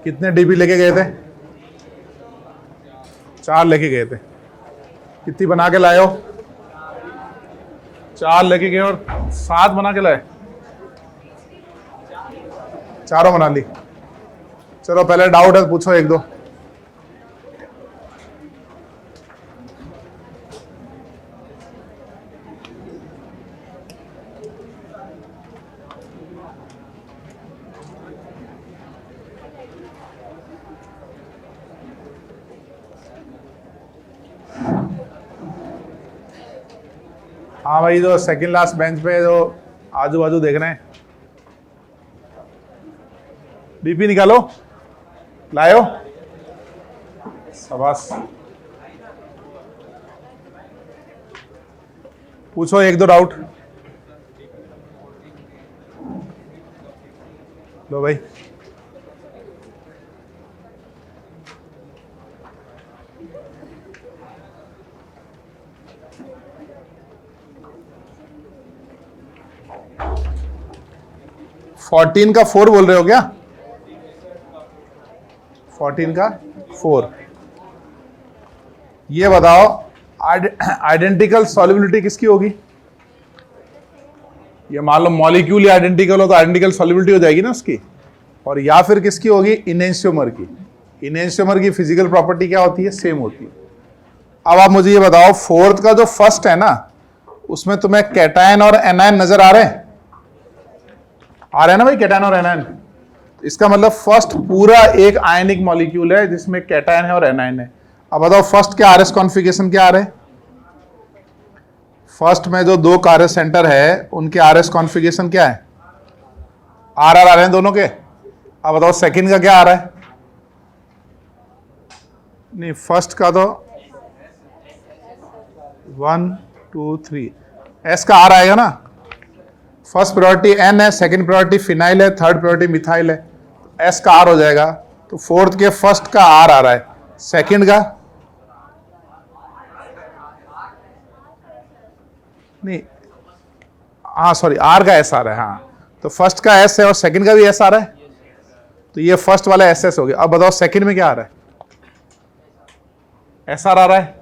कितने डीबी लेके गए थे? 4 लेके गए थे। कितनी बना के लाए हो? 4 लेके गए और 7 बना के लाए। चारों बना ली। चलो पहले डाउट है पूछो, एक दो। हाँ भाई, जो सेकंड लास्ट बेंच पे जो आजू बाजू देख रहे हैं, डीपी निकालो। लायो, शाबाश। पूछो एक दो डाउट। लो भाई। फोर्टीन का 4 बोल रहे हो क्या? 14 का 4। ये बताओ आइडेंटिकल सॉल्युबिलिटी किसकी होगी? ये मान लो मॉलिक्यूल ही आइडेंटिकल हो तो आइडेंटिकल सॉल्युबिलिटी हो जाएगी ना उसकी। और या फिर किसकी होगी? इनेंशियोमर की। इनेंशियोमर की फिजिकल प्रॉपर्टी क्या होती है? सेम होती है। अब आप मुझे ये बताओ, फोर्थ का जो फर्स्ट है ना, उसमें तुम्हें कैटायन और एनायन नजर आ रहे हैं? आ रहे हैं ना भाई, कैटायन और एनायन। इसका मतलब फर्स्ट पूरा एक आयनिक मॉलिक्यूल है जिसमें कैटायन है और एनायन है। अब बताओ फर्स्ट के आरएस कॉन्फ़िगरेशन क्या आ रहे हैं? फर्स्ट में जो 2 कार्य सेंटर है उनके आरएस कॉन्फ़िगरेशन क्या है? आर आ रहे हैं दोनों के। अब बताओ सेकंड का क्या आ रहा है? नहीं, फर्स्ट का तो 1 2 3 एस का आर आएगा ना। फर्स्ट प्रायोरिटी एन है, सेकंड प्रायोरिटी फिनाइल है, थर्ड प्रायोरिटी मिथाइल है, तो एस का आर हो जाएगा। तो फोर्थ के फर्स्ट का आर आ रहा है, सेकंड का नहीं, हाँ सॉरी, आर का एस आ रहा है। हाँ, तो फर्स्ट का एस है और सेकंड का भी एस आ रहा है, तो ये फर्स्ट वाला एस एस हो गया। अब बताओ सेकंड में क्या आ रहा है? एस आर आ रहा है।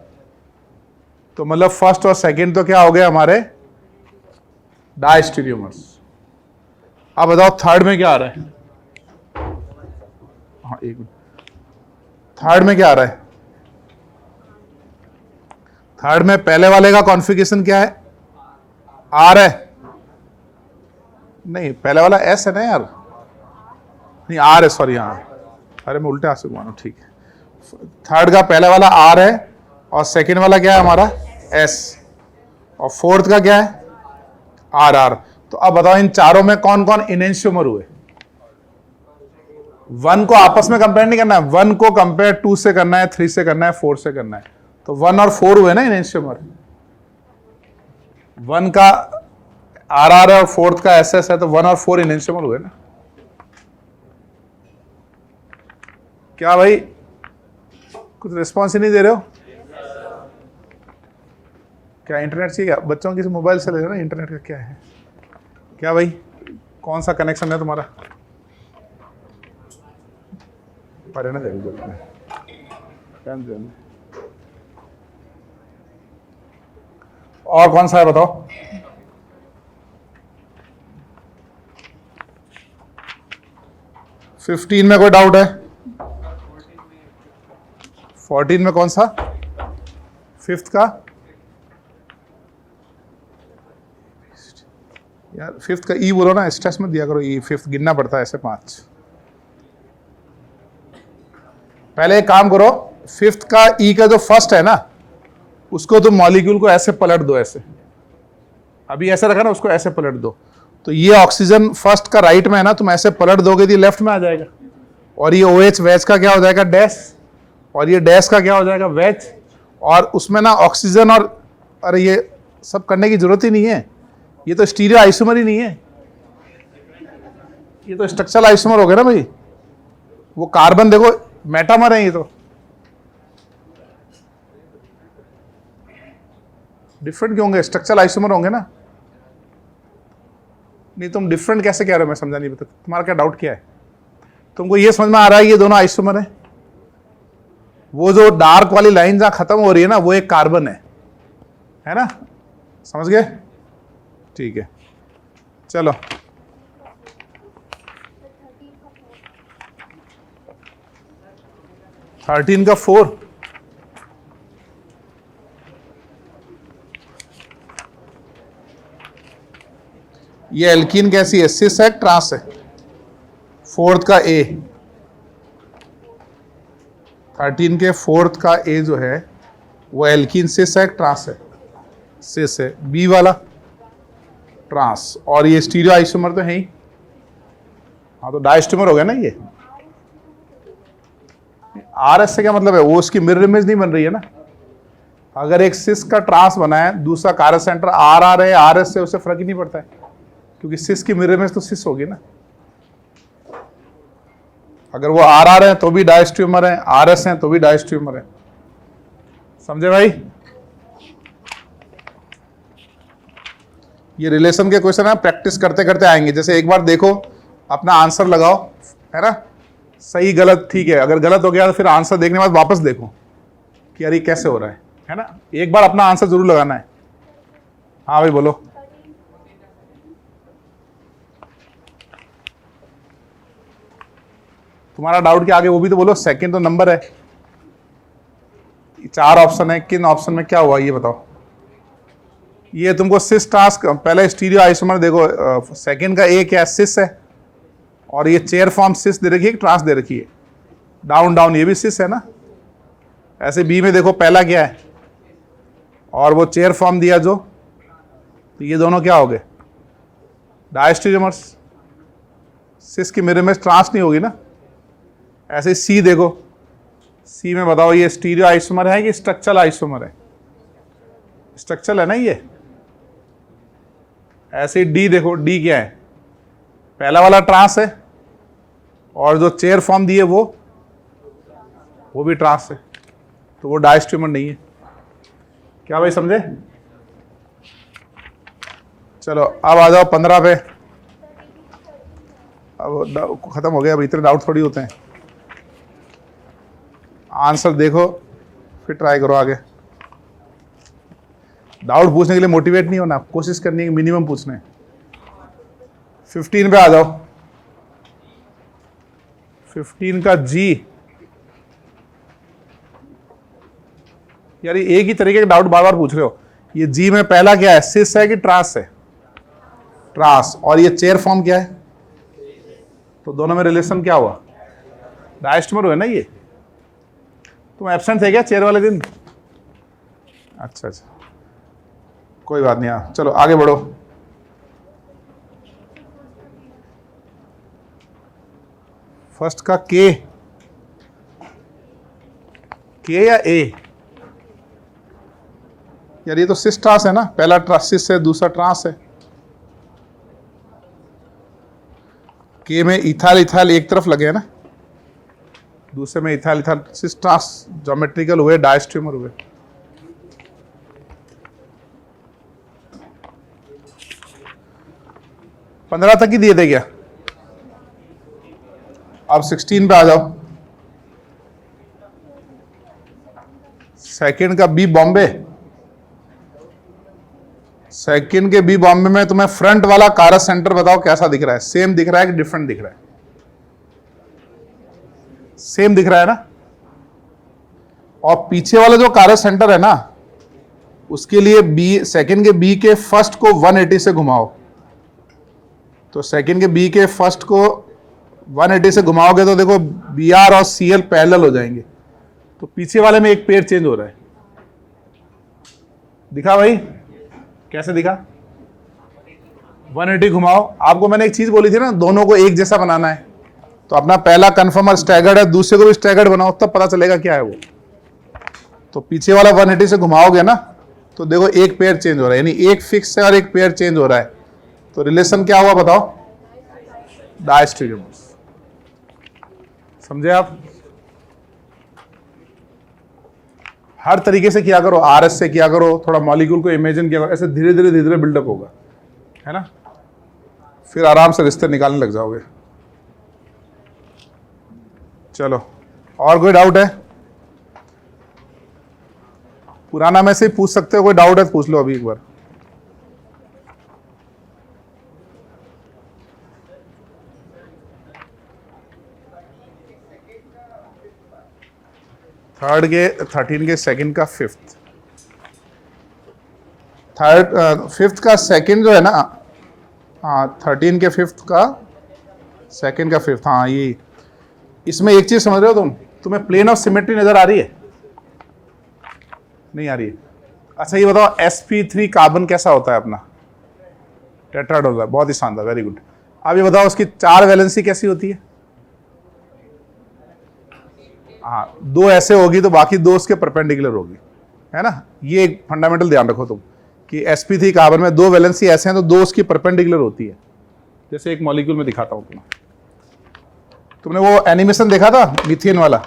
तो मतलब फर्स्ट और सेकंड तो क्या हो गए हमारे? डायस्टीरियोमर्स। अब बताओ थर्ड में क्या आ रहा है? हाँ एक मिनट, थर्ड में क्या आ रहा है? थर्ड में पहले वाले का कॉन्फ़िगरेशन क्या है? आर है। नहीं, पहले वाला एस है ना यार। नहीं, आर है, सॉरी। हाँ, अरे मैं उल्टे हाथ से घुमा, ठीक है। थर्ड का पहले वाला आर है और सेकंड वाला क्या है हमारा? एस। और फोर्थ का क्या है? R R. तो अब बताओ इन चारों में कौन कौन इनेंशियोमर हुए? 1 को आपस में कंपेयर नहीं करना है, 1 को कंपेयर 2 से करना है, 3 से करना है, 4 से करना है। तो 1 और 4 हुए ना इनेंशियोमर। 1 का आर आर है और फोर्थ का एस एस है, तो 1 और 4 इनेंशियोमर हुए ना। क्या भाई कुछ रिस्पॉन्स ही नहीं दे रहे हो? क्या इंटरनेट चाहिए? बच्चों की मोबाइल से ले लो ना, इंटरनेट का क्या है? क्या भाई, कौन सा कनेक्शन है तुम्हारा? पढ़े ना जरूर। और कौन सा है बताओ? फिफ्टीन में कोई डाउट है? 14 में कौन सा? फिफ्थ का यार, फिफ्थ का ई बोलो ना, स्ट्रेस मत दिया करो। ई फिफ्थ गिनना पड़ता है ऐसे 5। पहले एक काम करो, फिफ्थ का ई का जो फर्स्ट है ना, उसको तुम मॉलिक्यूल को ऐसे पलट दो, ऐसे अभी ऐसे रखा ना, उसको ऐसे पलट दो। तो ये ऑक्सीजन फर्स्ट का राइट में है ना, तुम ऐसे पलट दोगे तो लेफ्ट में आ जाएगा। और ये OH वेज का क्या हो जाएगा? डैश। और ये डैश का क्या हो जाएगा? वेज। और उसमें ना ऑक्सीजन और, अरे ये सब करने की जरूरत ही नहीं है, ये तो स्टीरियो आइसोमर ही नहीं है, ये तो स्ट्रक्चरल आइसोमर हो गया ना भाई। वो कार्बन देखो मेटामर है, ये तो डिफरेंट क्यों होंगे? स्ट्रक्चरल आइसोमर होंगे ना। नहीं, तुम डिफरेंट कैसे कह रहे हो? मैं समझा नहीं, बता तुम्हारा क्या डाउट क्या है? तुमको ये समझ में आ रहा है ये दोनों आइसोमर है? वो जो डार्क वाली लाइन जहां खत्म हो रही है ना, वो एक कार्बन है ना? समझ गए? ठीक है, चलो 13 का 4, ये एल्कीन कैसी है? सिस है, ट्रांस है? 4th का ए, 13 के 4th का ए जो है वो एल्कीन सिस है, ट्रांस है? सिस है। बी वाला ट्रांस, और ये स्टीरियो आइसोमर तो है ही। हाँ, तो डाइस्टोमर हो गया ना ये। आर एस से क्या मतलब है? वो उसकी मिरर इमेज नहीं बन रही है ना। अगर एक सिस का ट्रांस बना है, दूसरा कार्य सेंटर आर आर है, आर एस से उससे फर्क ही नहीं पड़ता है, क्योंकि सिस की मिरर इमेज तो सिस होगी ना। अगर वो आर आर है तो भी डाइस्ट्यूमर है, आर एस है तो भी डाइस्ट्यूमर है। समझे भाई? ये रिलेशन के क्वेश्चन है, प्रैक्टिस करते करते आएंगे। जैसे एक बार देखो, अपना आंसर लगाओ, है ना? सही गलत ठीक है, अगर गलत हो गया तो फिर आंसर देखने के बाद वापस देखो कि यार ये कैसे हो रहा है ना? एक बार अपना आंसर जरूर लगाना है। हाँ भाई बोलो। तुम्हारा डाउट क्या आगे वो भी तो बोलो। सेकंड तो नंबर है, 4 ऑप्शन है, किन ऑप्शन में क्या हुआ ये बताओ। ये तुमको सिस टास्क, पहले स्टीरियो आइसोमर देखो, सेकंड का ए क्या है? सिस है, और ये चेयर फॉर्म सिस दे रखी है, ट्रांस दे रखी है, डाउन डाउन, ये भी सिस है ना। ऐसे बी में देखो पहला क्या है, और वो चेयर फॉर्म दिया जो, तो ये दोनों क्या हो गए? डायस्टेरियोमर्स। सिस की मिरर इमेज ट्रांस नहीं होगी ना। ऐसे सी देखो, सी में बताओ ये स्टीरियो आइसोमर है कि स्ट्रक्चरल आइसोमर है? स्ट्रक्चरल है ना ये। ऐसे डी देखो, डी क्या है? पहला वाला ट्रांस है, और जो चेयर फॉर्म दिए वो भी ट्रांस है, तो वो डायस्ट्यूमर नहीं है। क्या भाई समझे? चलो अब आ जाओ 15 पे। अब खत्म हो गया, अब इतने डाउट थोड़ी होते हैं। आंसर देखो फिर ट्राई करो आगे। डाउट पूछने के लिए मोटिवेट नहीं होना, कोशिश करनी है मिनिमम पूछने। 15 पे आ जाओ। 15 का जी। यार एक ही तरीके के डाउट बार बार पूछ रहे हो। ये जी में पहला क्या है? सिस है कि ट्रांस है? ट्रांस। और ये चेयर फॉर्म क्या है? तो दोनों में रिलेशन क्या हुआ? डायस्टोमर हुए ना ये। तुम एब्सेंट थे क्या चेयर वाले दिन? अच्छा अच्छा, कोई बात नहीं। हाँ चलो आगे बढ़ो। फर्स्ट का के या ए? यार ये तो सिस ट्रांस है ना, पहला सिस है, दूसरा ट्रांस है। के में इथाइल इथाइल एक तरफ लगे है ना, दूसरे में ethyl ethyl, cis trans geometrical हुए, डायस्ट्यूमर हुए। पंद्रह तक ही दिए थे क्या? अब 16 पे आ जाओ। सेकंड का बी बॉम्बे। सेकंड के बी बॉम्बे में तुम्हें फ्रंट वाला कारस सेंटर बताओ कैसा दिख रहा है? सेम दिख रहा है कि डिफरेंट दिख रहा है? सेम दिख रहा है ना। और पीछे वाला जो कारस सेंटर है ना, उसके लिए बी, सेकंड के बी के फर्स्ट को 180 से घुमाओ। तो सेकंड के बी के फर्स्ट को 180 से घुमाओगे तो देखो बी आर और सी एल पैरेलल हो जाएंगे। तो पीछे वाले में एक पेयर चेंज हो रहा है। दिखा भाई? कैसे दिखा? 180 घुमाओ। आपको मैंने एक चीज बोली थी ना, दोनों को एक जैसा बनाना है। तो अपना पहला कन्फर्मर स्टैगर्ड है, दूसरे को भी स्टैगर्ड बनाओ, तब पता चलेगा क्या है वो। तो पीछे वाला 180 से घुमाओगे ना, तो देखो एक पेयर चेंज हो रहा है, यानी एक फिक्स है और एक पेयर चेंज हो रहा है। तो रिलेशन क्या हुआ बताओ? डायस्टेरियोमर्स। समझे आप? हर तरीके से किया करो, आरएस से किया करो, थोड़ा मॉलिक्यूल को इमेजिन किया करो, ऐसे धीरे धीरे बिल्डअप होगा, है ना। फिर आराम से रिश्ते निकालने लग जाओगे। चलो, और कोई डाउट है? पुराना में से ही पूछ सकते हो, कोई डाउट है तो पूछ लो अभी एक बार। थर्ड के 13 के सेकंड का फिफ्थ, फिफ्थ का सेकंड जो है ना, हाँ 13 के फिफ्थ का सेकंड का फिफ्थ, हाँ ये। इसमें एक चीज समझ रहे हो तुम्हें प्लेन ऑफ सिमेट्री नजर आ रही है? नहीं आ रही है? अच्छा ये बताओ sp3 कार्बन कैसा होता है अपना? टेट्राडोजर, बहुत ही शानदार, वेरी गुड। अब ये बताओ उसकी 4 वैलेंसी कैसी होती है? हाँ, 2 ऐसे होगी तो बाकी 2 उसके परपेंडिकुलर होगी, है ना? ये एक फंडामेंटल ध्यान रखो तुम कि sp3 कार्बन में 2 वैलेंसी ऐसे हैं तो 2 उसकी परपेंडिकुलर होती है। जैसे एक मॉलिक्यूल में दिखाता हूं तुम्हें। तुमने वो एनिमेशन देखा था मीथेन वाला?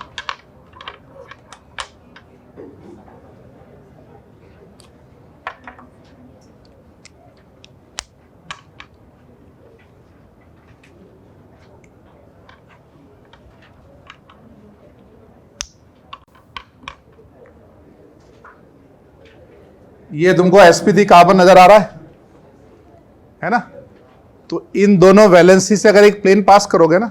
ये तुमको sp3 कार्बन नजर आ रहा है ना? तो इन दोनों वैलेंसी से अगर एक प्लेन पास करोगे ना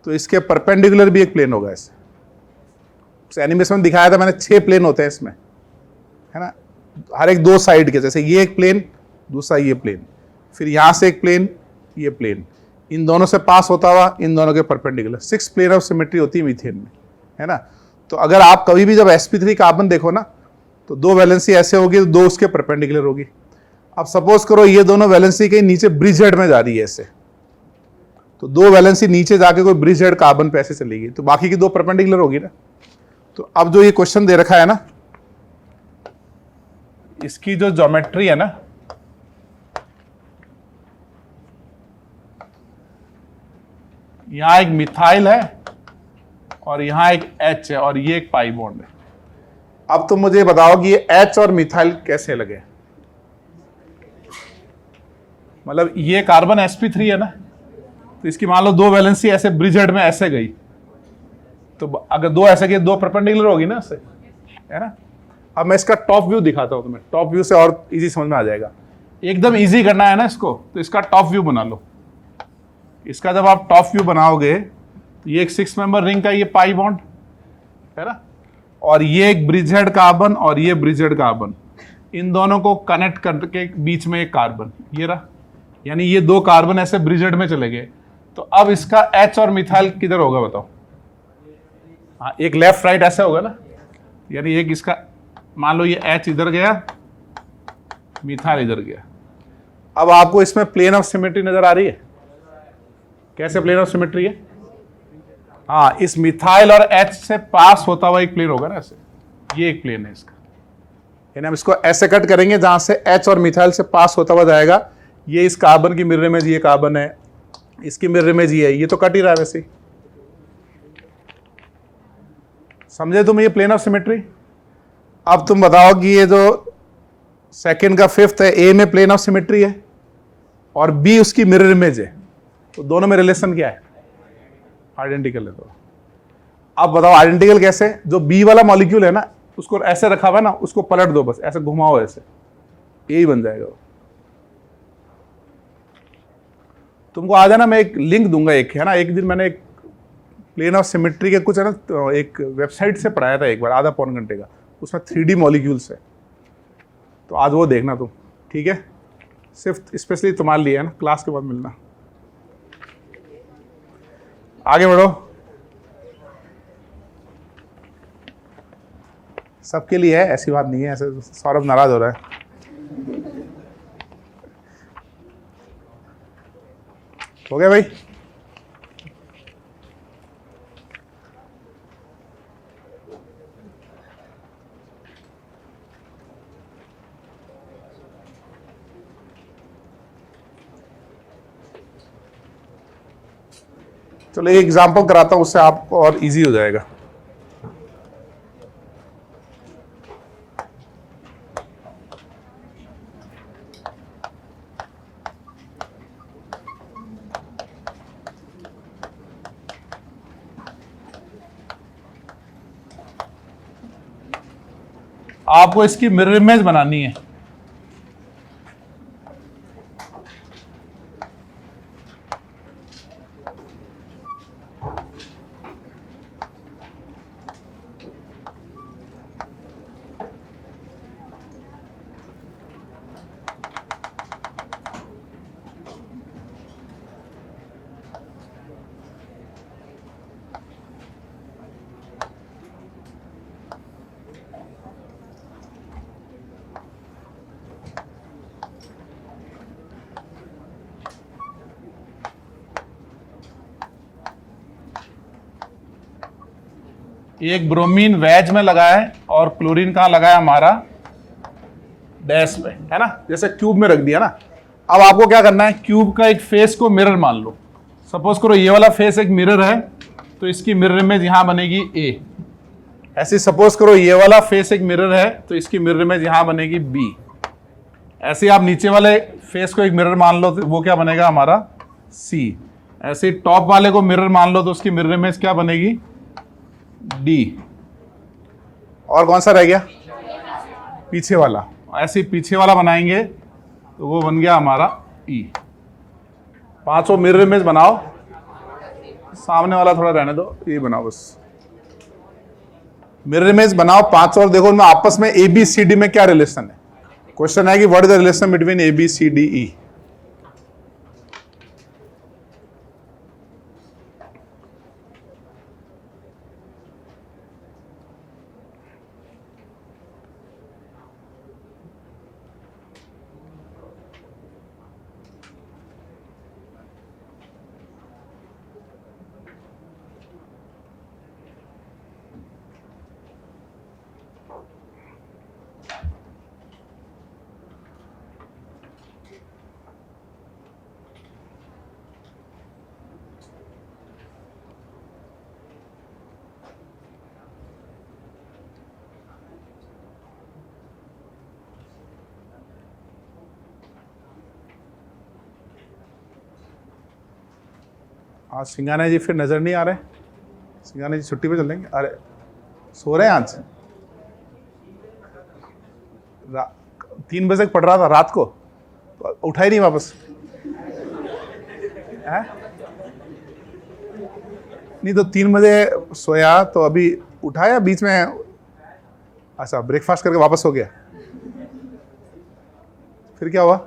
तो इसके परपेंडिकुलर भी एक प्लेन होगा। ऐसे एनिमेशन में दिखाया था मैंने, 6 प्लेन होते हैं इसमें, है ना? हर एक 2 साइड के, जैसे ये एक प्लेन, दूसरा ये प्लेन, फिर यहां से एक प्लेन, ये प्लेन, इन दोनों से पास होता हुआ इन दोनों के परपेंडिकुलर। 6 प्लेन ऑफ सिमेट्री होती है मीथेन में, है ना? तो अगर आप कभी भी जब sp3 कार्बन देखो ना तो 2 वैलेंसी ऐसे होगी तो 2 उसके परपेंडिकुलर होगी। अब सपोज करो ये दोनों वैलेंसी के नीचे ब्रिज हेड में जा रही है ऐसे, तो 2 वैलेंसी नीचे जाके कोई ब्रिज हेड कार्बन पे ऐसे चलेगी तो बाकी की 2 परपेंडिकुलर होगी ना। तो अब जो ये क्वेश्चन दे रखा है ना, इसकी जो ज्योमेट्री है ना, यहां एक मिथाइल है और यहां एक H है और ये एक पाई बॉन्ड है। अब तुम मुझे बताओ कि ये H और मिथाइल कैसे लगे? मतलब ये कार्बन sp3 है ना, तो इसकी मान लो 2 वैलेंसी ऐसे ब्रिज हेड में ऐसे गई, तो अगर 2 ऐसे गई 2 परपेंडिकुलर होगी ना ऐसे, है ना? अब मैं इसका टॉप व्यू दिखाता हूं तुम्हें, टॉप व्यू से और इजी समझ में आ जाएगा। एकदम इजी करना है ना इसको, तो इसका टॉप व्यू बना लो। इसका जब आप टॉप व्यू बनाओगे तो ये एक 6 मेंबर रिंग का ये पाई बॉन्ड है ना, और ये एक ब्रिज हेड कार्बन और ये ब्रिज हेड कार्बन, इन दोनों को कनेक्ट करके बीच में एक कार्बन ये रहा, यानी ये 2 कार्बन ऐसे ब्रिज हेड में चले गए। तो अब इसका H और मिथाइल किधर होगा बताओ? हाँ, एक लेफ्ट राइट ऐसे होगा ना, यानी एक इसका मान लो ये H इधर गया, मिथाइल इधर गया। अब आपको इसमें प्लेन ऑफ सिमेट्री नजर आ रही है? कैसे प्लेन ऑफ सिमेट्री है? हाँ, इस मिथाइल और H से पास होता हुआ एक प्लेन होगा ना ऐसे, ये एक प्लेन है इसका, यानी हम इसको ऐसे कट करेंगे जहां से H और मिथाइल से पास होता हुआ जाएगा। ये इस कार्बन की मिरर इमेज, ये कार्बन है, इसकी मिरर इमेज ये है, ये तो कट ही रहा है वैसे ही। समझे तुम ये प्लेन ऑफ सिमेट्री? अब तुम बताओ कि ये जो सेकंड का फिफ्थ है, ए में प्लेन ऑफ सिमेट्री है और बी उसकी मिरर इमेज है, तो दोनों में रिलेशन क्या है? आइडेंटिकल है। तो अब बताओ आइडेंटिकल कैसे? जो बी वाला मॉलिक्यूल है ना, उसको ऐसे रखा हुआ है ना, उसको पलट दो, बस ऐसे घुमाओ, ऐसे यही बन जाएगा। तुमको आ जाना, मैं एक लिंक दूंगा, एक है ना, एक दिन मैंने एक प्लेन ऑफ सिमेट्री के कुछ है ना, तो एक वेबसाइट से पढ़ाया था एक बार, आधा पौन घंटे का, उसमें 3D मॉलिक्यूल्स है, तो आज वो देखना तुम, ठीक है? सिर्फ स्पेशली तुम्हारे लिए है ना, क्लास के बाद मिलना। आगे बढ़ो, सबके लिए है, ऐसी बात नहीं है। ऐसे सौरभ नाराज हो रहा है। हो गया भाई? चलो एक एग्जांपल कराता हूं, उससे आपको और इजी हो जाएगा। आपको इसकी मिरर इमेज बनानी है। एक ब्रोमीन वेज में लगा है और क्लोरीन कहाँ लगा है हमारा डैश पे, है ना, जैसे क्यूब में रख दिया ना। अब आपको क्या करना है, क्यूब का एक फेस को मिरर मान लो। सपोज करो ये वाला फेस एक मिरर है, तो इसकी मिरर इमेज यहां बनेगी ए। ऐसे सपोज करो ये वाला फेस एक मिरर है, तो इसकी मिरर इमेज यहां बनेगी बी। ऐसे आप नीचे वाले फेस को एक मिरर मान लो, तो वो क्या बनेगा हमारा सी। ऐसे टॉप वाले को मिरर मान लो, तो उसकी मिरर इमेज क्या बनेगी डी। और कौन सा रह गया, पीछे वाला। ऐसे पीछे वाला बनाएंगे तो वो बन गया हमारा ई। पांचों मिरर इमेज बनाओ, सामने वाला थोड़ा रहने दो, ये बनाओ बस। मिरर इमेज बनाओ पांच, और देखो उनमें आपस में ए बी सी डी में क्या रिलेशन है। क्वेश्चन है कि what is the relation between A B C D E. आज सिंगाना जी फिर नजर नहीं आ रहे। सिंगाना जी छुट्टी पे चलेंगे। अरे सो रहे हैं आज। 3 बजे तक पढ़ रहा था रात को, तो उठा ही नहीं वापस है? नहीं तो 3 बजे सोया तो अभी उठाया बीच में। अच्छा ब्रेकफास्ट करके वापस हो गया, फिर क्या हुआ?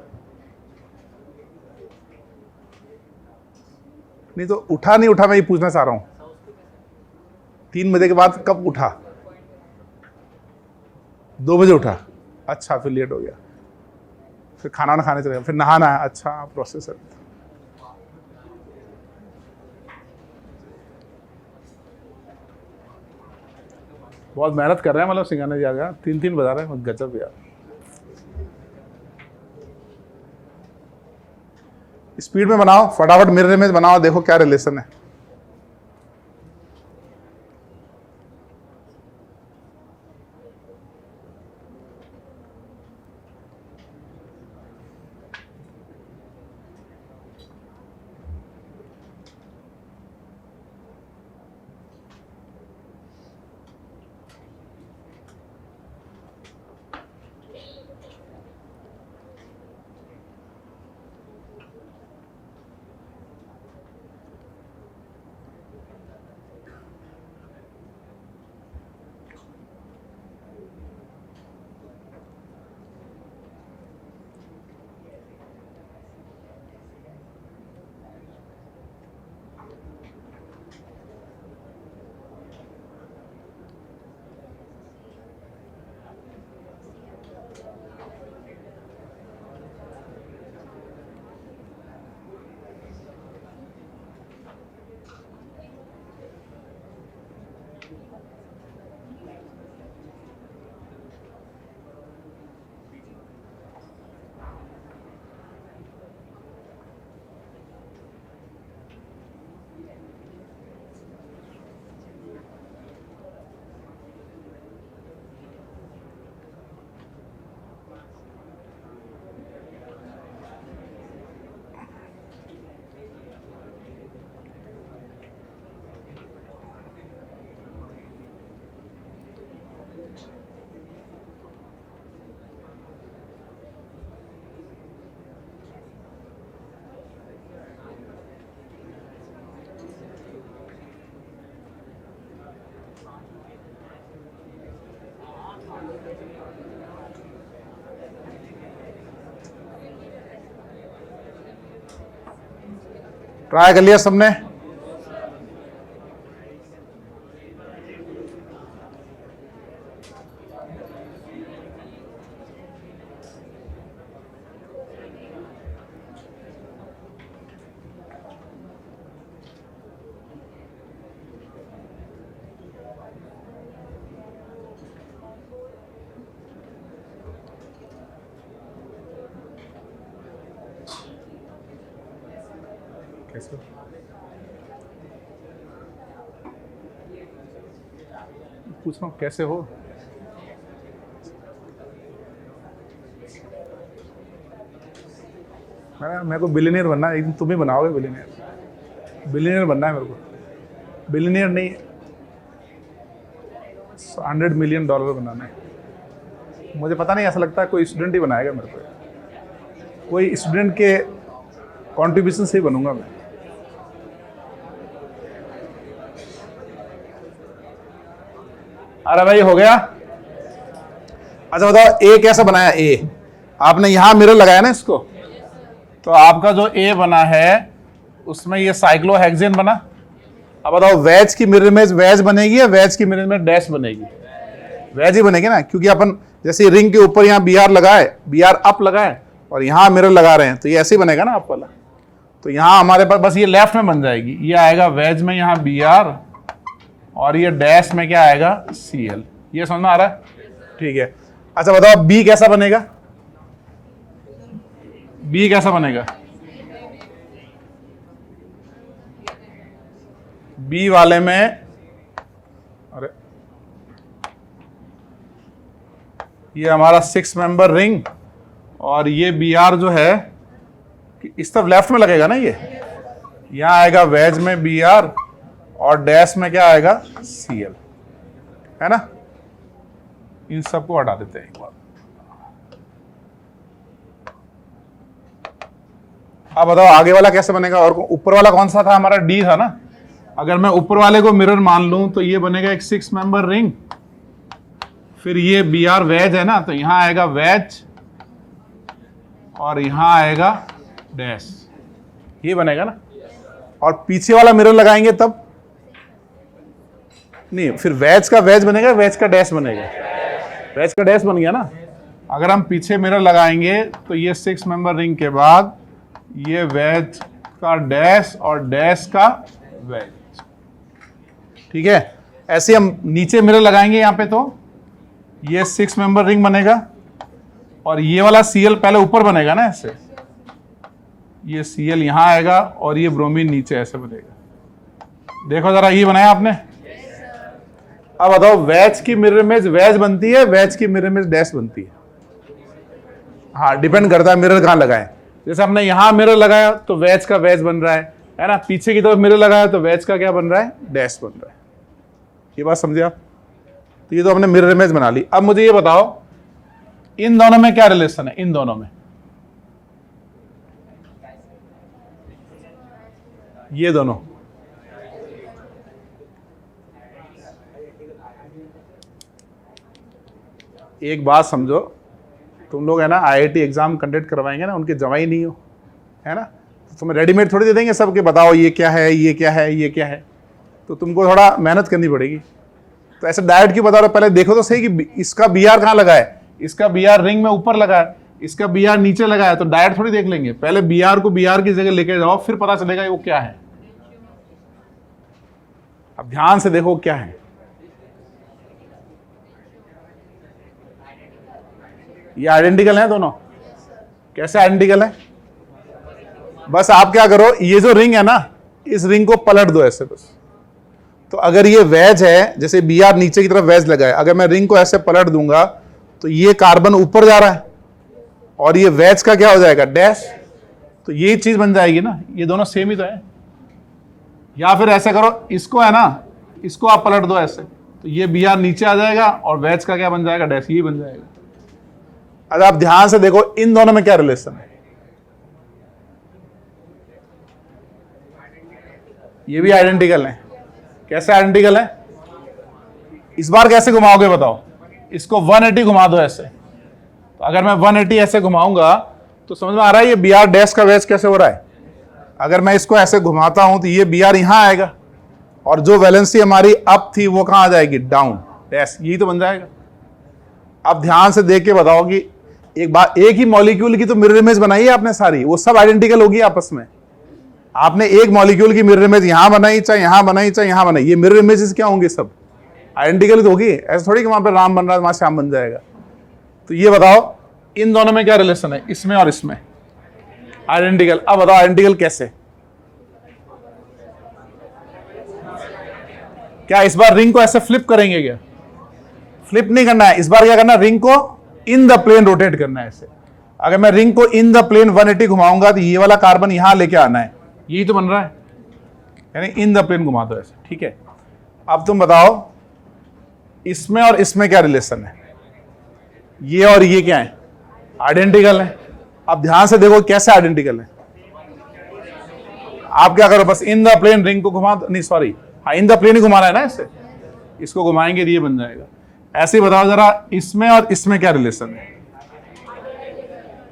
नहीं तो उठा नहीं उठा, मैं ये पूछना चाह रहा हूं 3 बजे के बाद कब उठा? 2 बजे उठा। अच्छा फिर लेट हो गया, फिर खाना ना खाने चले गए, फिर नहाना है। अच्छा प्रोसेस है। बहुत मेहनत कर रहे हैं, मतलब सिंगाना जी आ गया 3 बजा रहे हैं, गजब यार। स्पीड में बनाओ, फटाफट मिरर इमेज बनाओ, देखो क्या रिलेशन है। ट्राई कर लिया सबने? कैसे? पूछ रहा हूँ कैसे हो? मेरे को बिलियनियर बनना है, एक दिन तुम ही बनाओगे बिलियनियर। बिलियनियर बनना है मेरे को, बिलियनियर नहीं, $100 मिलियन बनाना है। मुझे पता नहीं, ऐसा लगता है कोई स्टूडेंट ही बनाएगा मेरे को, कोई स्टूडेंट के कंट्रीब्यूशन से ही बनूंगा मैं। अरे भाई हो गया? अच्छा बताओ ए कैसा बनाया? ए आपने यहां मिरर लगाया ना इसको, तो आपका जो ए बना है उसमें ये साइक्लोहेक्सेन बना। अब बताओ वेज की मिरर में वेज बनेगी या वेज की मिरर में डैश बनेगी? वेज ही बनेगी ना, क्योंकि अपन जैसे रिंग के ऊपर यहाँ बी आर लगाए, बी आर अप लगाए और यहाँ मिरर लगा रहे हैं, तो ये ऐसे ही बनेगा ना अप वाला। तो यहाँ हमारे पास बस ये लेफ्ट में बन जाएगी, ये आएगा वेज में यहाँ बी आर और ये डैश में क्या आएगा? C L. ये समझ में आ रहा है? ठीक है। अच्छा बताओ बी कैसा बनेगा? बी कैसा बनेगा? बी वाले में, अरे ये हमारा 6 मेंबर रिंग और ये बी आर जो है इस तरफ लेफ्ट में लगेगा ना, ये यहां आएगा वेज में बी आर और डैश में क्या आएगा? सी एल, है ना। इन सबको हटा देते हैं एक बार। अब बताओ आगे वाला कैसे बनेगा? और ऊपर वाला कौन सा था हमारा? डी था ना। अगर मैं ऊपर वाले को मिरर मान लूं तो ये बनेगा एक 6 मेंबर रिंग, फिर ये बी आर वेज है ना, तो यहां आएगा वेज और यहां आएगा डैश, ये बनेगा ना। और पीछे वाला मिरर लगाएंगे तब नहीं, फिर वेज का वेज बनेगा, वेज का डैश बनेगा, वेज का डैश बन गया ना। अगर हम पीछे मिरर लगाएंगे तो ये 6 मेंबर रिंग के बाद ये वेज का डैश और डैश का वेज, ठीक है। ऐसे हम नीचे मिरर लगाएंगे यहाँ पे, तो ये 6 मेंबर रिंग बनेगा और ये वाला सीएल पहले ऊपर बनेगा ना, ऐसे ये सीएल यहां आएगा और ये ब्रोमीन नीचे ऐसे बनेगा। देखो जरा, ये बनाया आपने। अब बताओ वेज की मिरर इमेज वेज बनती है, वेज की मिरर इमेज डैश बनती है? हाँ, डिपेंड करता है मिरर कहां लगाए। जैसे हमने यहां मिरर लगाया तो वेज का वेज बन रहा है ना। पीछे की तरफ मिरर लगाया तो वेज का क्या बन रहा है? डैश बन रहा है। ये बात समझे आप? तो ये तो हमने मिरर इमेज बना ली। अब मुझे ये बताओ इन दोनों में क्या रिलेशन है? इन दोनों में ये दोनों, एक बात समझो, तुम लोग है ना आईआईटी एग्जाम कंडक्ट करवाएंगे ना, उनके जवाई नहीं हो, है ना। तो तुम्हें रेडीमेड थोड़ी दे देंगे सब के, बताओ ये क्या है, ये क्या है, ये क्या है। तो तुमको थोड़ा मेहनत करनी पड़ेगी। तो ऐसे डायरेक्ट क्यों बता रहे हो? पहले देखो तो सही कि इसका बी आर कहाँ लगा है। इसका बी आर रिंग में ऊपर लगा है, इसका बी आर नीचे लगा है, तो डायरेक्ट थोड़ी देख लेंगे। पहले बी आर को बी आर की जगह लेके जाओ, फिर पता चलेगा वो क्या है। अब ध्यान से देखो क्या है। ये आइडेंटिकल है दोनों। कैसे आइडेंटिकल है? बस आप क्या करो, ये जो रिंग है ना, इस रिंग को पलट दो ऐसे बस। तो अगर ये वेज है, जैसे बी आर नीचे की तरफ वेज लगा है, अगर मैं रिंग को ऐसे पलट दूंगा तो ये कार्बन ऊपर जा रहा है और ये वेज का क्या हो जाएगा? डैश। तो ये चीज बन जाएगी ना, ये दोनों सेम ही तो है। या फिर ऐसे करो, इसको है ना, इसको आप पलट दो ऐसे, तो ये बी आर नीचे आ जाएगा और वेज का क्या बन जाएगा? डैश, ये बन जाएगा। अगर आप ध्यान से देखो इन दोनों में क्या रिलेशन है। ये भी आइडेंटिकल है। कैसे आइडेंटिकल है? इस बार कैसे घुमाओगे बताओ? इसको 180 घुमा दो ऐसे। तो अगर मैं 180 ऐसे घुमाऊंगा तो समझ में आ रहा है ये बी आर डैश का वेज कैसे हो रहा है? अगर मैं इसको ऐसे घुमाता हूं तो ये बी आर यहां आएगा और जो वैलेंसी हमारी अप थी वो कहां आ जाएगी, डाउन, डैश, यही तो बन जाएगा। अब ध्यान से देख के बताओ कि एक ही मॉलिक्यूल की तो मिरर इमेज बनाई है आपने सारी, वो सब आइडेंटिकल होगी आपस में। आपने एक मॉलिक्यूल की मिरर इमेज यहां बनाई, चाहे यहां बनाई, चाहे यहां बनाई, ये मिरर इमेजेस क्या होंगे, सब आइडेंटिकल तो होगी। ऐसा थोड़ी कि वहां पे राम बन रहा है वहां श्याम बन जाएगा। तो ये बताओ इन दोनों में क्या रिलेशन है, इसमें और इसमें, आइडेंटिकल। अब बताओ आइडेंटिकल कैसे, क्या इस बार रिंग को ऐसे फ्लिप करेंगे क्या? फ्लिप नहीं करना है, इस बार क्या करना है, रिंग को इन द प्लेन रोटेट करना है ऐसे। अगर मैं रिंग को इन द प्लेन 180 घुमाऊंगा तो ये वाला कार्बन यहां लेके आना है, यही तो बन रहा है, यानी इन द प्लेन घुमा दो ऐसे, ठीक है। अब तुम बताओ इसमें और इसमें क्या रिलेशन है, ये और ये क्या है, आइडेंटिकल है। अब ध्यान से देखो कैसे आइडेंटिकल है। आप क्या करो, बस इन द प्लेन रिंग को घुमा, नहीं सॉरी, हाँ इन द प्लेन ही घुमाना है ना ऐसे, इसको घुमाएंगे ये बन जाएगा। ऐसे ही बताओ जरा इसमें और इसमें क्या रिलेशन है,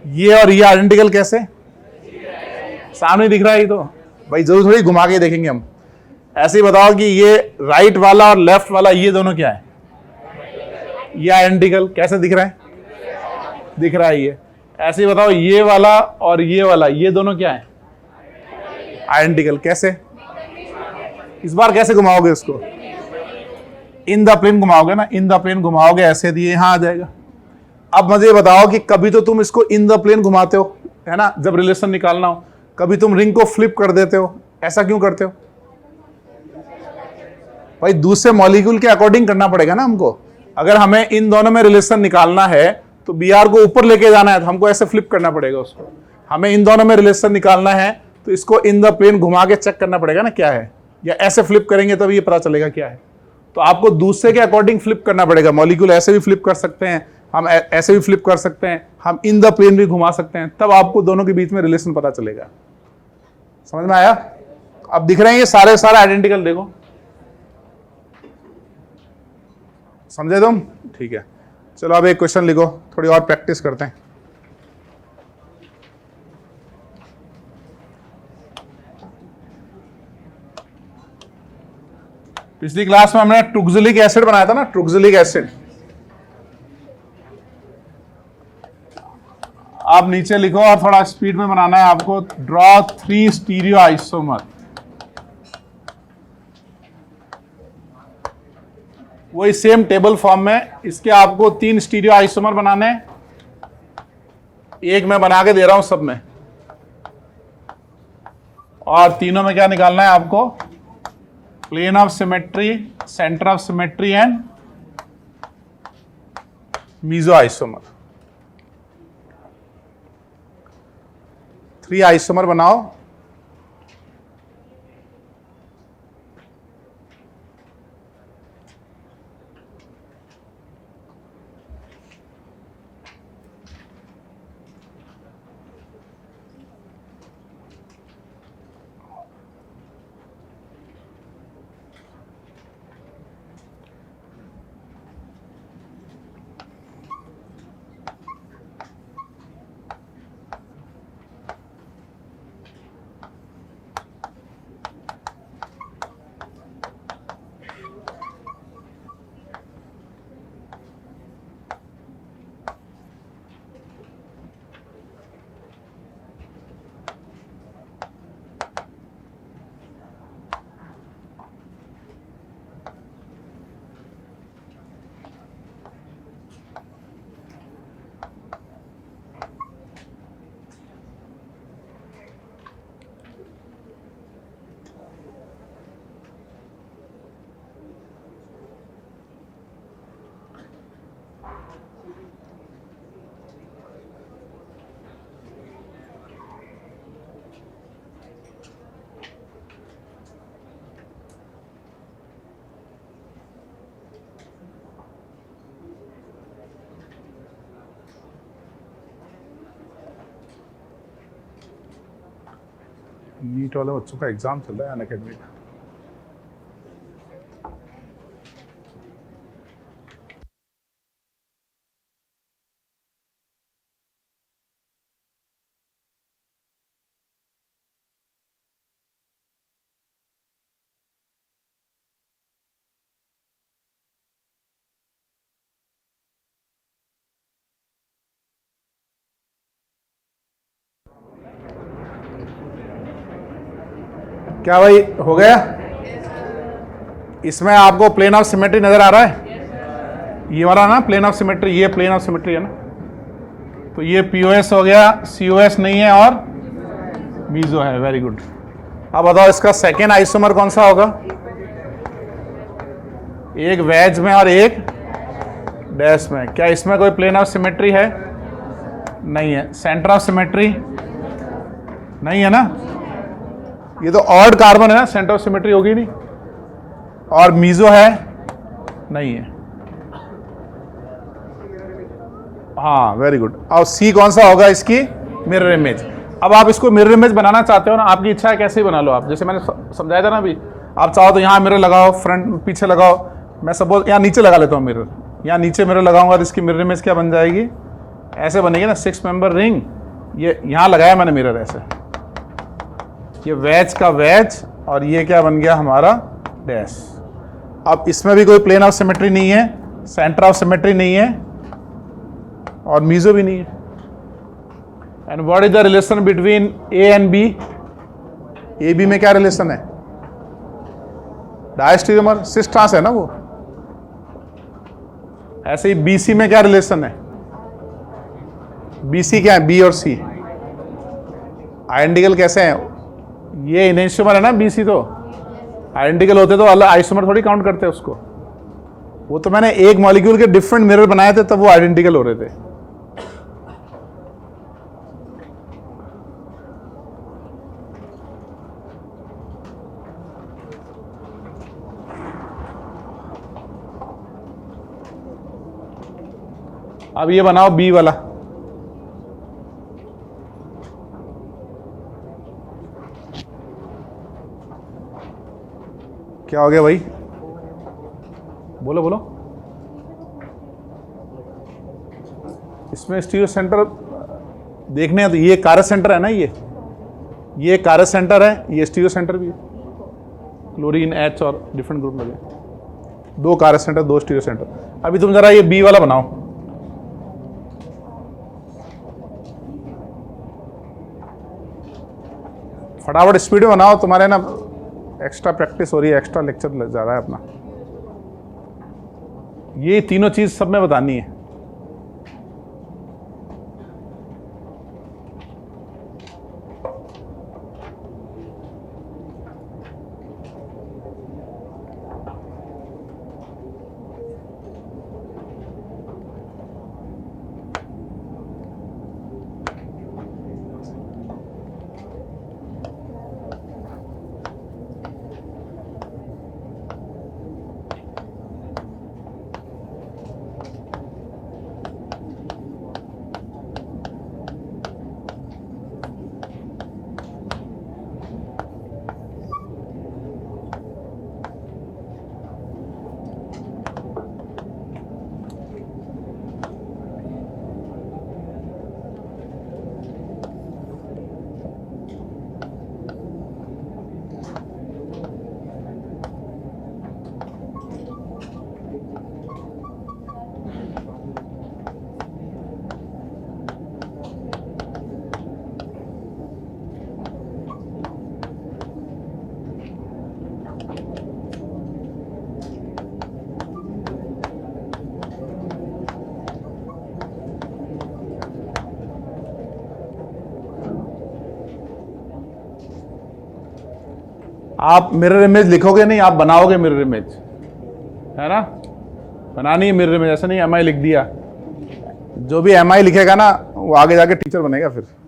ये और ये आइडेंटिकल कैसे, सामने दिख रहा है ये तो, भाई जरूर थोड़ी घुमा के देखेंगे हम। ऐसे ही बताओ कि ये राइट वाला और लेफ्ट वाला ये दोनों क्या है, ये आइडेंटिकल कैसे दिख रहा है, दिख रहा है ये। ऐसे ही बताओ ये वाला और ये वाला ये दोनों क्या है, आइडेंटिकल कैसे, इस बार कैसे घुमाओगे उसको, इन द प्लेन घुमाओगे ना, इन द प्लेन घुमाओगे ऐसे दिए यहां आ जाएगा। अब मुझे बताओ कि कभी तो तुम इसको इन द प्लेन घुमाते हो, है ना, जब रिलेशन निकालना हो, कभी तुम रिंग को फ्लिप कर देते हो, ऐसा क्यों करते हो? भाई दूसरे मॉलिक्यूल के अकॉर्डिंग करना पड़ेगा ना हमको। अगर हमें इन दोनों में रिलेशन निकालना है तो बी आर को ऊपर लेके जाना है तो हमको ऐसे फ्लिप करना पड़ेगा उसको। हमें इन दोनों में रिलेशन निकालना है तो इसको इन द प्लेन घुमा के चेक करना पड़ेगा ना क्या है, या ऐसे फ्लिप करेंगे तब ये पता चलेगा क्या है। तो आपको दूसरे के अकॉर्डिंग फ्लिप करना पड़ेगा। मॉलिक्यूल ऐसे भी फ्लिप कर सकते हैं, हम ऐसे भी फ्लिप कर सकते हैं, हम इन द प्लेन भी घुमा सकते हैं, तब आपको दोनों के बीच में रिलेशन पता चलेगा। समझ में आया? अब दिख रहे हैं ये सारे आइडेंटिकल, देखो समझे तुम, ठीक है। चलो अब एक क्वेश्चन लिखो, थोड़ी और प्रैक्टिस करते हैं। पिछली क्लास में हमने ट्रुक्सिलिक एसिड बनाया था ना, ट्रुक्सिलिक एसिड। आप नीचे लिखो और थोड़ा स्पीड में बनाना है आपको। Draw 3 stereo isomer. वही सेम टेबल फॉर्म में इसके आपको 3 स्टीरियो आइसोमर बनाने हैं। एक मैं बना के दे रहा हूं सब में, और तीनों में क्या निकालना है आपको, plane of symmetry, centre of symmetry and meso isomer. 3 isomer बनाओ। नीट वाले बच्चों का एग्जाम चल रहा है अनअकैडमी का। क्या भाई हो गया? इसमें आपको प्लेन ऑफ सिमेट्री नजर आ रहा है? ये वाला ना प्लेन ऑफ सिमेट्री, ये प्लेन ऑफ सिमेट्री है ना, तो ये पीओएस हो गया, सीओएस नहीं है और मीजो है। Very good. अब बताओ इसका सेकेंड आइसोमर कौन सा होगा? एक वेज में और एक डैश में। क्या इसमें कोई प्लेन ऑफ सिमेट्री है? नहीं है। सेंटर ऑफ सिमेट्री नहीं है ना, ये तो ऑड कार्बन है ना, सेंटर ऑफ सिमेट्री होगी नहीं। और मीजो है? नहीं है। हाँ वेरी गुड। और सी कौन सा होगा इसकी? Mirror image. अब आप इसको मिरर इमेज बनाना चाहते हो ना, आपकी इच्छा है, कैसे ही बना लो आप, जैसे मैंने समझाया था ना अभी। आप चाहो तो यहाँ मिरर लगाओ, फ्रंट पीछे लगाओ। मैं सपोज यहाँ नीचे लगा लेता हूँ मिरर, यहाँ नीचे मिरर लगाऊंगा तो इसकी मिरर इमेज क्या बन जाएगी? ऐसे बनेगी ना, 6 मेंबर रिंग। ये यहाँ लगाया मैंने मिरर ऐसे, ये वेज का वेज और ये क्या बन गया हमारा? डैश। अब इसमें भी कोई प्लेन ऑफ सिमेट्री नहीं है, सेंटर ऑफ सिमेट्री नहीं है और मीजो भी नहीं है। And what is the relation between A and B? A B में क्या रिलेशन है? डायस्टेरियोमर, सिस ट्रांस है ना वो। ऐसे ही बीसी में क्या रिलेशन है? बीसी क्या है? बी और सी आइडेंटिकल कैसे हैं? ये इनेंशियोमर है ना बीसी, तो आइडेंटिकल होते तो अलग आइसोमर थोड़ी काउंट करते हैं उसको। वो तो मैंने एक मॉलिक्यूल के डिफरेंट मिरर बनाए थे तब वो आइडेंटिकल हो रहे थे। अब ये बनाओ बी वाला। क्या हो गया भाई? बोलो बोलो। इसमें स्टीरियो सेंटर देखने हैं तो ये कारस सेंटर है ना, ये कारस सेंटर है, ये स्टीरियो सेंटर भी है। क्लोरीन एच और डिफरेंट ग्रुप लगे, 2 कारस सेंटर 2 स्टीरियो सेंटर। अभी तुम जरा ये बी वाला बनाओ। फटाफट स्पीड में बनाओ, तुम्हारे ना एक्स्ट्रा प्रैक्टिस हो रही है, एक्स्ट्रा लेक्चर लग जा रहा है अपना। ये तीनों चीज सब में बतानी है। आप मिरर इमेज लिखोगे नहीं, आप बनाओगे मिरर इमेज, है ना? बनानी है मिरर इमेज, ऐसा नहीं एमआई लिख दिया। जो भी एमआई लिखेगा ना वो आगे जाके टीचर बनेगा फिर।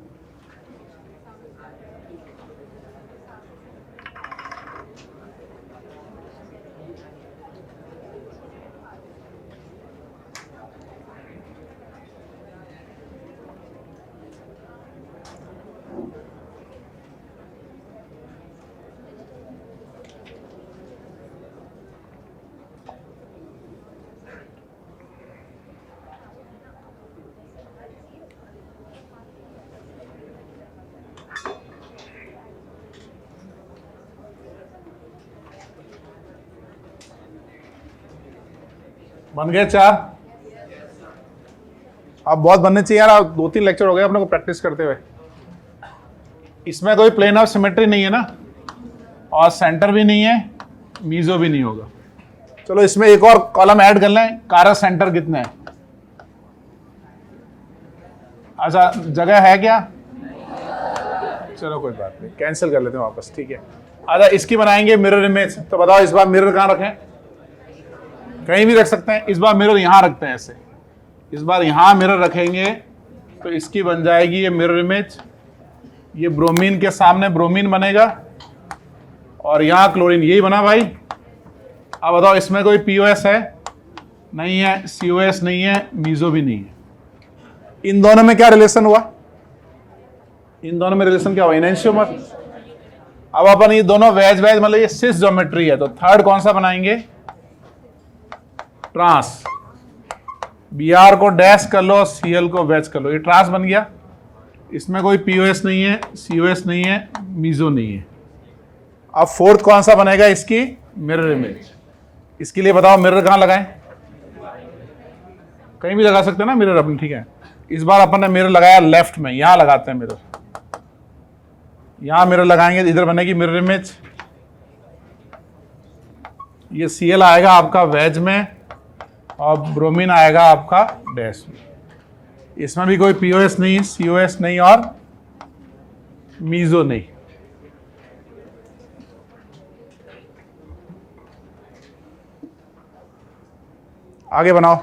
बन गए 4? अब बहुत बनने चाहिए यार, आप 2-3 लेक्चर हो गए अपने को प्रैक्टिस करते हुए। इसमें कोई प्लेन ऑफ सिमेट्री नहीं है ना, और सेंटर भी नहीं है, मीजो भी नहीं होगा। चलो इसमें एक और कॉलम ऐड कर लें, कारक सेंटर कितने हैं? अच्छा जगह है क्या? चलो कोई बात नहीं, कैंसिल कर लेते हैं वापस, ठीक है। अच्छा इसकी बनाएंगे मिरर इमेज, तो बताओ इस बार मिरर कहाँ रखें? कहीं भी रख सकते हैं। इस बार मिरर यहां रखते हैं ऐसे, इस बार यहां मिरर रखेंगे तो इसकी बन जाएगी ये मिरर इमेज। ये ब्रोमीन के सामने ब्रोमीन बनेगा और यहां क्लोरीन, यही बना भाई। अब बताओ इसमें कोई पीओएस है? नहीं है, सीओएस नहीं है, मीजो भी नहीं है। इन दोनों में क्या रिलेशन हुआ? इन दोनों में रिलेशन क्या हुआ? इनएंशियोमर। अब अपन ये दोनों वेज मतलब ये सिस ज्योमेट्री है, तो थर्ड कौन सा बनाएंगे? ट्रांस। Br को डैश कर लो, Cl को वेज कर लो, ये ट्रांस बन गया। इसमें कोई पीओएस नहीं है, सीओएस नहीं है, मीजो नहीं है। अब फोर्थ कौन सा बनेगा इसकी? Mirror image. इसके लिए बताओ मिरर कहां लगाएं? कहीं भी लगा सकते हैं ना मिरर अपन, ठीक है। इस बार अपन ने मिरर लगाया लेफ्ट में, यहां लगाते हैं मिरर। यहां मिरर लगाएंगे, इधर बनेगी मिरर इमेज। ये Cl आएगा आपका वेज में और ब्रोमीन आएगा आपका डैश में। इसमें भी कोई पीओएस नहीं, सीओएस नहीं और मीजो नहीं। आगे बनाओ।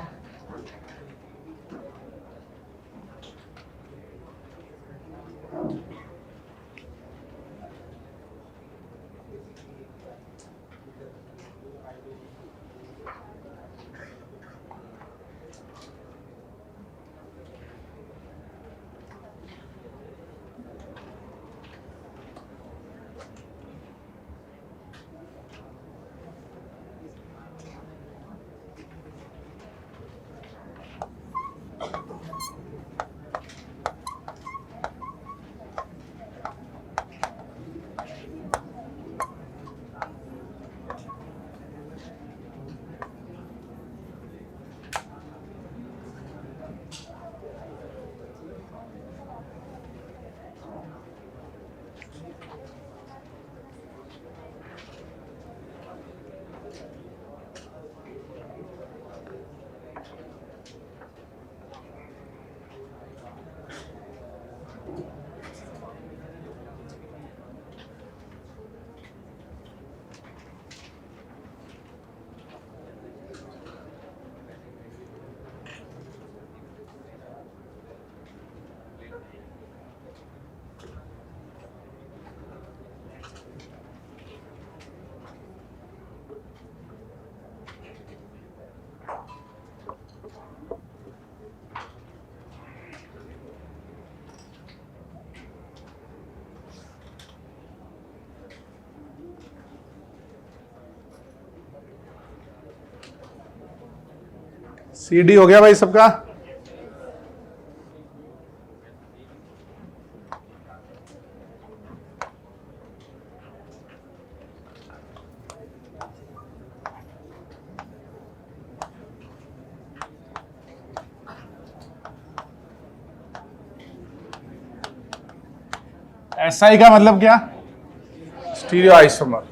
CD हो गया भाई सबका? SI का मतलब क्या? Stereo isomer.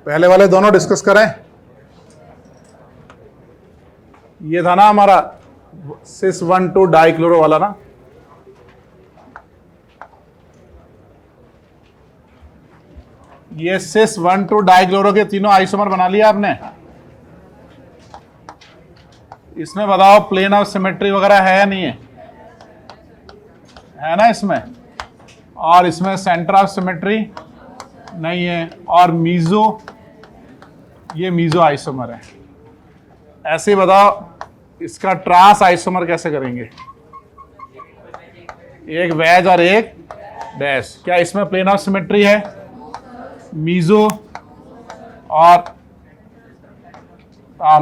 पहले वाले दोनों डिस्कस करें। ये था ना हमारा सिस 1,2 डाइक्लोरो वाला ना, ये सिस 1,2 डाइक्लोरो के तीनों आइसोमर बना लिया आपने। इसमें बताओ प्लेन ऑफ सिमेट्री वगैरह है या नहीं है? है ना इसमें। और इसमें सेंटर ऑफ सिमेट्री नहीं है। और मीजो, ये मीजो आइसोमर है। ऐसे ही बताओ इसका ट्रांस आइसोमर कैसे करेंगे? एक वेज और एक डैश। क्या इसमें प्लेन ऑफ सिमेट्री है? मीजो और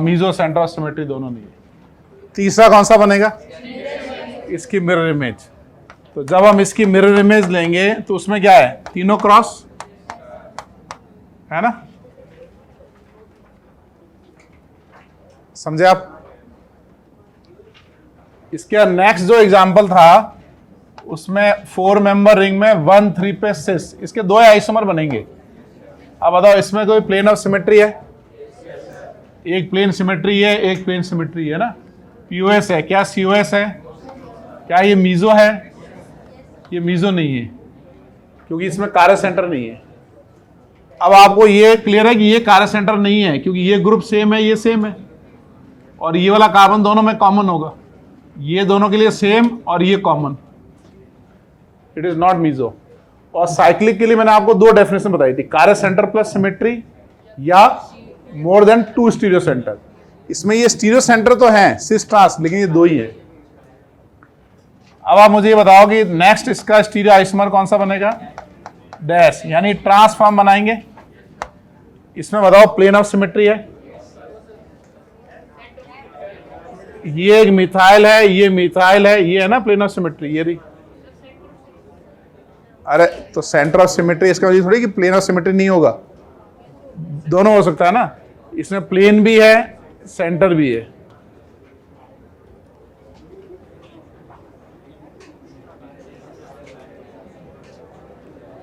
मीजो सेंटर ऑफ सिमेट्री दोनों नहीं है। तीसरा कौन सा बनेगा? इसकी मिरर इमेज। तो जब हम इसकी मिरर इमेज लेंगे तो उसमें क्या है? तीनों क्रॉस है ना। समझे आप? इसके नेक्स्ट जो एग्जांपल था उसमें 4 मेंबर रिंग में 1, 3 पे 6, इसके 2 आइसोमर बनेंगे। अब बताओ इसमें कोई प्लेन ऑफ सिमेट्री है? एक प्लेन सिमेट्री है, एक प्लेन सिमेट्री है ना। पीओएस है। क्या सीओएस है? क्या ये मीजो है? ये मीजो नहीं है क्योंकि इसमें कार्य सेंटर नहीं है। अब आपको ये क्लियर है कि ये कार्य सेंटर नहीं है क्योंकि ये ग्रुप सेम है, ये सेम है, और ये वाला कार्बन दोनों में कॉमन होगा। ये दोनों के लिए सेम और ये common. It is not meso. और साइक्लिक के लिए मैंने आपको 2 डेफिनेशन बताई थी, कार्य सेंटर प्लस सिमेट्री या मोर देन 2 स्टीरियो सेंटर। इसमें ये स्टीरियो सेंटर तो है सिस ट्रांस, लेकिन ये 2 ही है। अब आप मुझे ये बताओ कि नेक्स्ट इसका स्टीरियो आइसोमर कौन सा बनेगा? डैश, यानी ट्रांसफॉर्म बनाएंगे। इसमें बताओ प्लेन ऑफ सिमेट्री है। ये एक मिथाइल है, ये मिथाइल है, ये है ना प्लेन ऑफ सिमेट्री। ये रही। अरे तो सेंटर ऑफ सिमेट्री इसका मतलब थोड़ी कि प्लेन ऑफ सिमेट्री नहीं होगा, दोनों हो सकता है ना। इसमें प्लेन भी है, सेंटर भी है।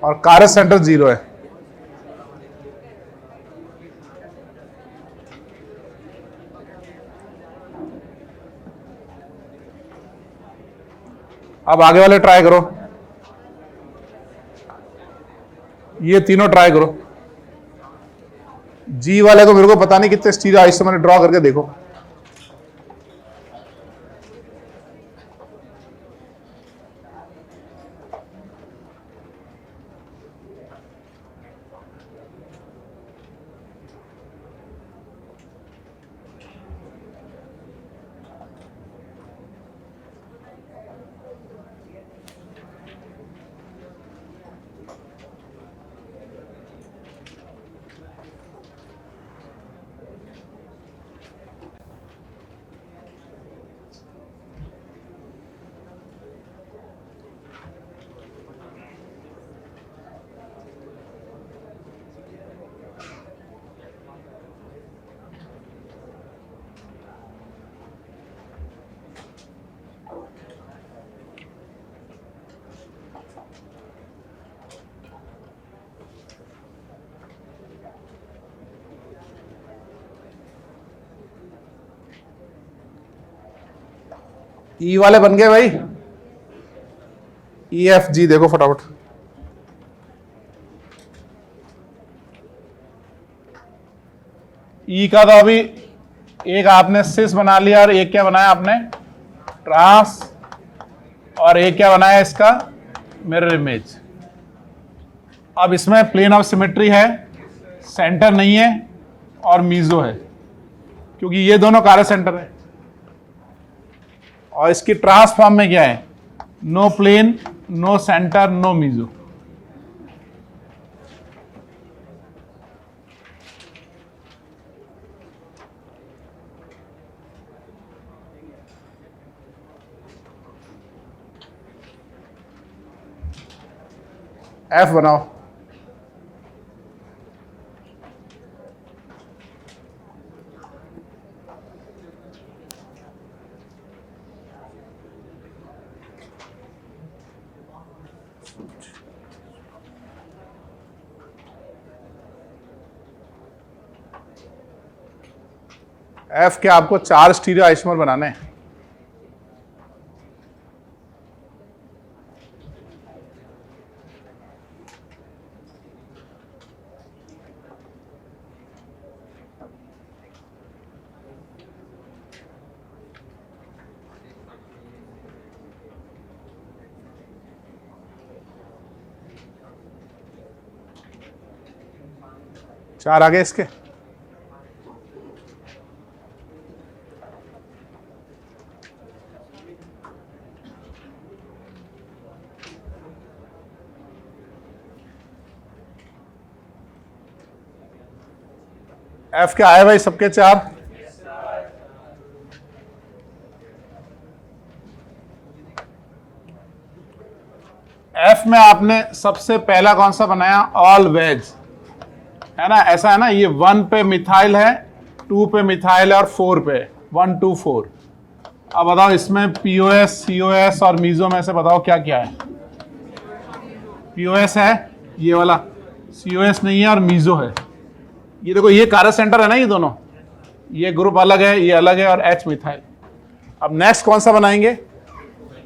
और कार्य सेंटर 0 है। अब आगे वाले ट्राई करो, ये तीनों ट्राई करो। जी वाले को मेरे को पता नहीं कितने स्टीरियो आइसोमर ड्रॉ करके देखो। ई वाले बन गए भाई। ई एफ जी देखो फटाफट। ई का तो अभी एक आपने सिस बना लिया और एक क्या बनाया आपने, ट्रांस, और एक क्या बनाया इसका, मिरर इमेज। अब इसमें प्लेन ऑफ सिमेट्री है, सेंटर नहीं है और मीजो है, क्योंकि ये दोनों कार्य सेंटर है। और इसकी ट्रांसफॉर्म में क्या है, no plane, no centre, no meso. F बनाओ। एफ के आपको 4 स्टीरियो आइसोमर बनाने हैं। चार आगे इसके। एफ के आए भाई सबके 4। एफ में आपने सबसे पहला कौन सा बनाया, ऑल वेज, है ना, ऐसा है ना, ये 1 पे मिथाइल है, 2 पे मिथाइल है और 4 पे, 1 2 4। अब बताओ इसमें पीओएस, सीओएस और मीजो में से बताओ क्या क्या है। पीओएस है ये वाला, सीओएस नहीं है और मीजो है। ये देखो ये कार्य सेंटर है ना, ये दोनों, ये ग्रुप अलग है, ये अलग है, और एच मिथाइल। अब नेक्स्ट कौन सा बनाएंगे,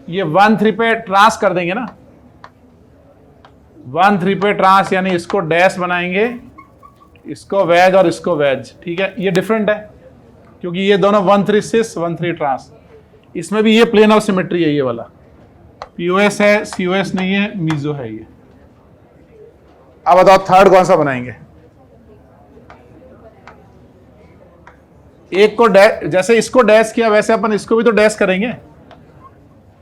ये 1 3 पे ट्रांस कर देंगे ना, 1 3 पे ट्रांस, यानी इसको डैश बनाएंगे, इसको वेज और इसको वेज। ठीक है, ये डिफरेंट है क्योंकि ये दोनों 1 3 सिस 1 3 ट्रांस। इसमें भी ये प्लेन ऑफ सिमेट्री है, ये वाला पीओएस है, सीओएस नहीं है, मीजो है ये। अब बताओ थर्ड कौन सा बनाएंगे। एक को डैश, जैसे इसको डैश किया वैसे अपन इसको भी तो डैश करेंगे,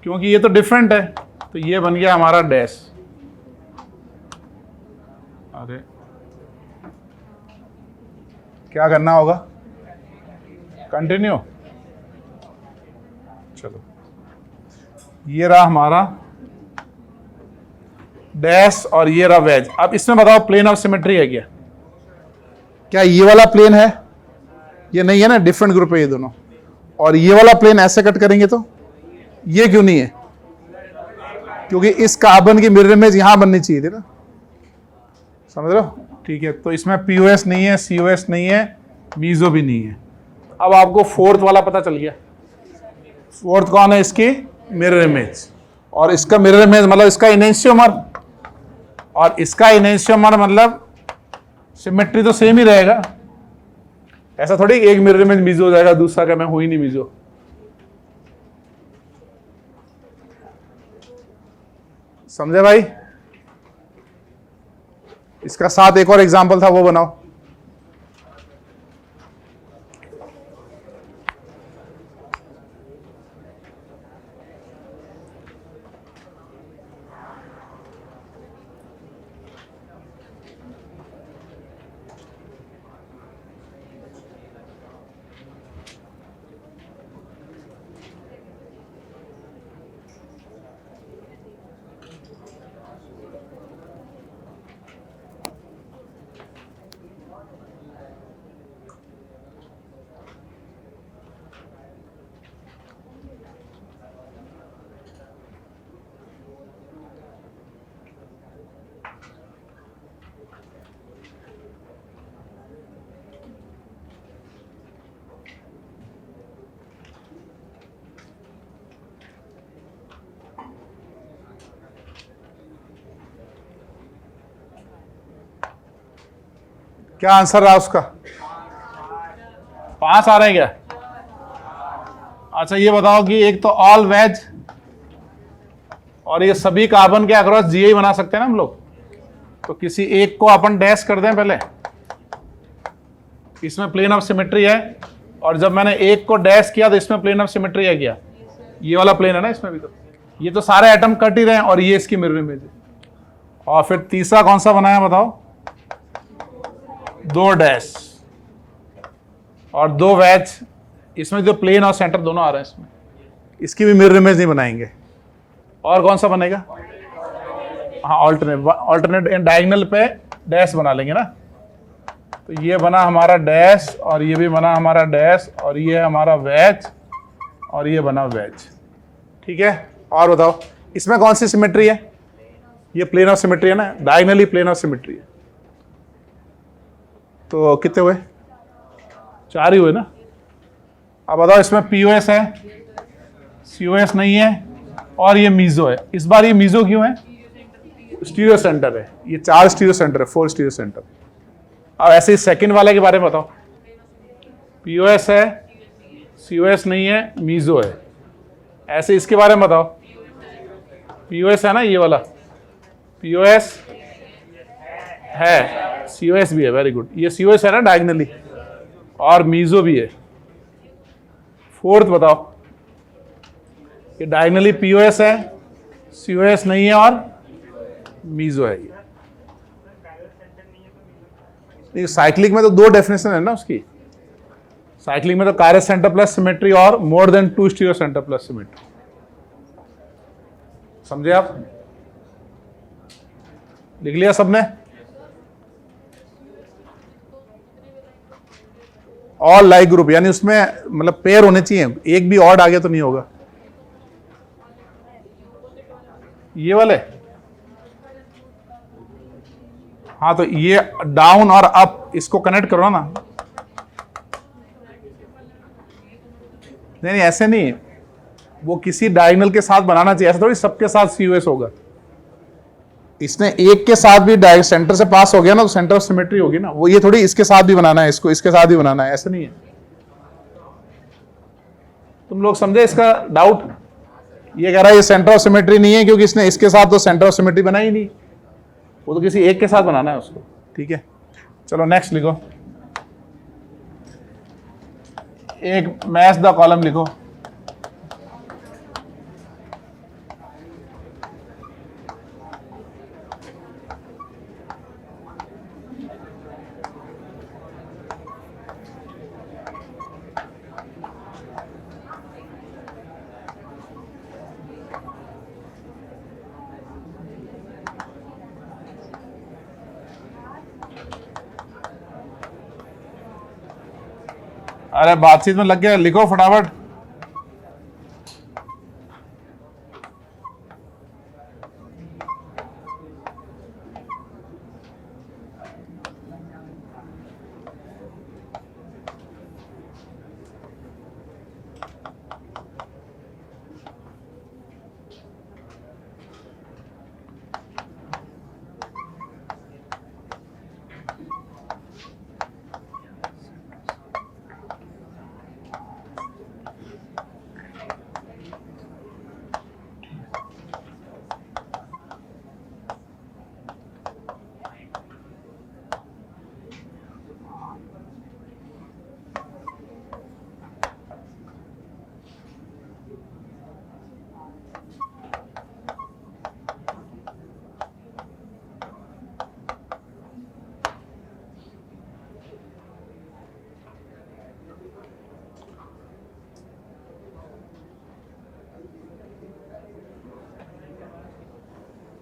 क्योंकि ये तो डिफरेंट है। तो ये बन गया हमारा डैश। अरे क्या करना होगा, कंटिन्यू। चलो ये रहा हमारा डैश और ये रहा वेज। अब इसमें बताओ प्लेन ऑफ सिमेट्री है क्या, क्या ये वाला प्लेन है, ये नहीं है ना, डिफरेंट ग्रुप है ये दोनों। और ये वाला प्लेन ऐसे कट करेंगे तो ये क्यों नहीं है, क्योंकि इस कार्बन की मिरर इमेज यहां बननी चाहिए थी ना, समझ रहे हो। ठीक है, तो इसमें पीओएस नहीं है, सीओएस नहीं है, मीजो भी नहीं है। अब आपको फोर्थ वाला पता चल गया। फोर्थ कौन है, इसकी मिरर इमेज, और इसका मिरर इमेज मतलब इसका इनेंशियोमर, और इसका इनेंशियोमर मतलब सिमेट्री तो सेम ही रहेगा। ऐसा थोड़ी एक मिरर इमेज मीजो हो जाएगा, दूसरा क्या मैं हुई नहीं मीजो। समझे भाई। इसका साथ एक और एग्जांपल था, वो बनाओ। क्या आंसर रहा उसका, 5 आ रहे हैं क्या? अच्छा ये बताओ कि एक तो ऑल वेज और ये सभी कार्बन के अक्रॉस जीआई बना सकते हैं ना हम लोग। तो किसी एक को अपन डैश कर दें पहले, इसमें प्लेन ऑफ सिमेट्री है, और जब मैंने एक को डैश किया तो इसमें प्लेन ऑफ सिमेट्री है क्या? ये वाला प्लेन है ना इसमें भी। तो ये तो सारे एटम कट ही रहे हैं और ये इसकी मिरर इमेज है। और फिर तीसरा कौन सा बनाया बताओ? 2 डैश और 2 वेज, इसमें जो प्लेन और सेंटर दोनों आ रहे हैं इसमें, इसकी भी मिरर इमेज नहीं बनाएंगे। और कौन सा बनेगा? हाँ ऑल्टरनेट डायगोनल पे डैश बना लेंगे ना। तो ये बना हमारा डैश और ये भी बना हमारा डैश और ये हमारा वेज और ये बना वेज। ठीक है, और बताओ इसमें कौन सी सिमेट्री है? ये प्लेन ऑफ सिमेट्री है ना, डायगोनली प्लेन ऑफ सिमेट्री है। तो कितने हुए? 4 ही हुए ना। अब बताओ इसमें पीओएस है, सीओएस नहीं है, और ये मीजो है। इस बार ये मीजो क्यों है? स्टीरियो सेंटर है, ये 4 स्टीरियो सेंटर है, 4 स्टीरियो सेंटर। अब ऐसे ही सेकंड वाले के बारे में बताओ। पीओएस है, सीओएस नहीं है, मीजो है। ऐसे इसके बारे में बताओ। पीओएस है ना ये वाला, पीओएस है, सीओएस भी है, वेरी गुड। ये सीओएस है ना डायगोनली, और मीजो भी है। फोर्थ बताओ, ये डायगोनली पीओएस है, सीओएस नहीं है और मीजो है। ये साइक्लिक में तो 2 डेफिनेशन है ना उसकी। साइक्लिक में तो कायरस सेंटर प्लस सिमेट्री और more than 2 stereo centre plus symmetry. समझे आप? लिख लिया सबने? ऑल लाइक ग्रुप, यानी उसमें मतलब पेयर होने चाहिए, एक भी ऑड आ गया तो नहीं होगा। ये वाले, हाँ तो ये डाउन और अप इसको कनेक्ट करो ना। नहीं ऐसे नहीं, वो किसी डायगोनल के साथ बनाना चाहिए, ऐसा थोड़ी सबके साथ सीओएस होगा। इसने एक के साथ भी सेंटर से पास हो गया ना तो सेंटर ऑफ सिमेट्री होगी ना। वो ये थोड़ी इसके साथ भी बनाना है, इसको इसके साथ भी बनाना है, ऐसा नहीं है। तुम लोग समझे इसका डाउट? ये कह रहा है ये सेंटर ऑफ सिमेट्री नहीं है क्योंकि इसने इसके साथ तो सेंटर ऑफ सिमेट्री बनाई नहीं, वो तो किसी एक के साथ बनाना है उसको। ठीक है, चलो नेक्स्ट लिखो। एक मैच द कॉलम लिखो। अरे बातचीत में लग गया, लिखो फटाफट।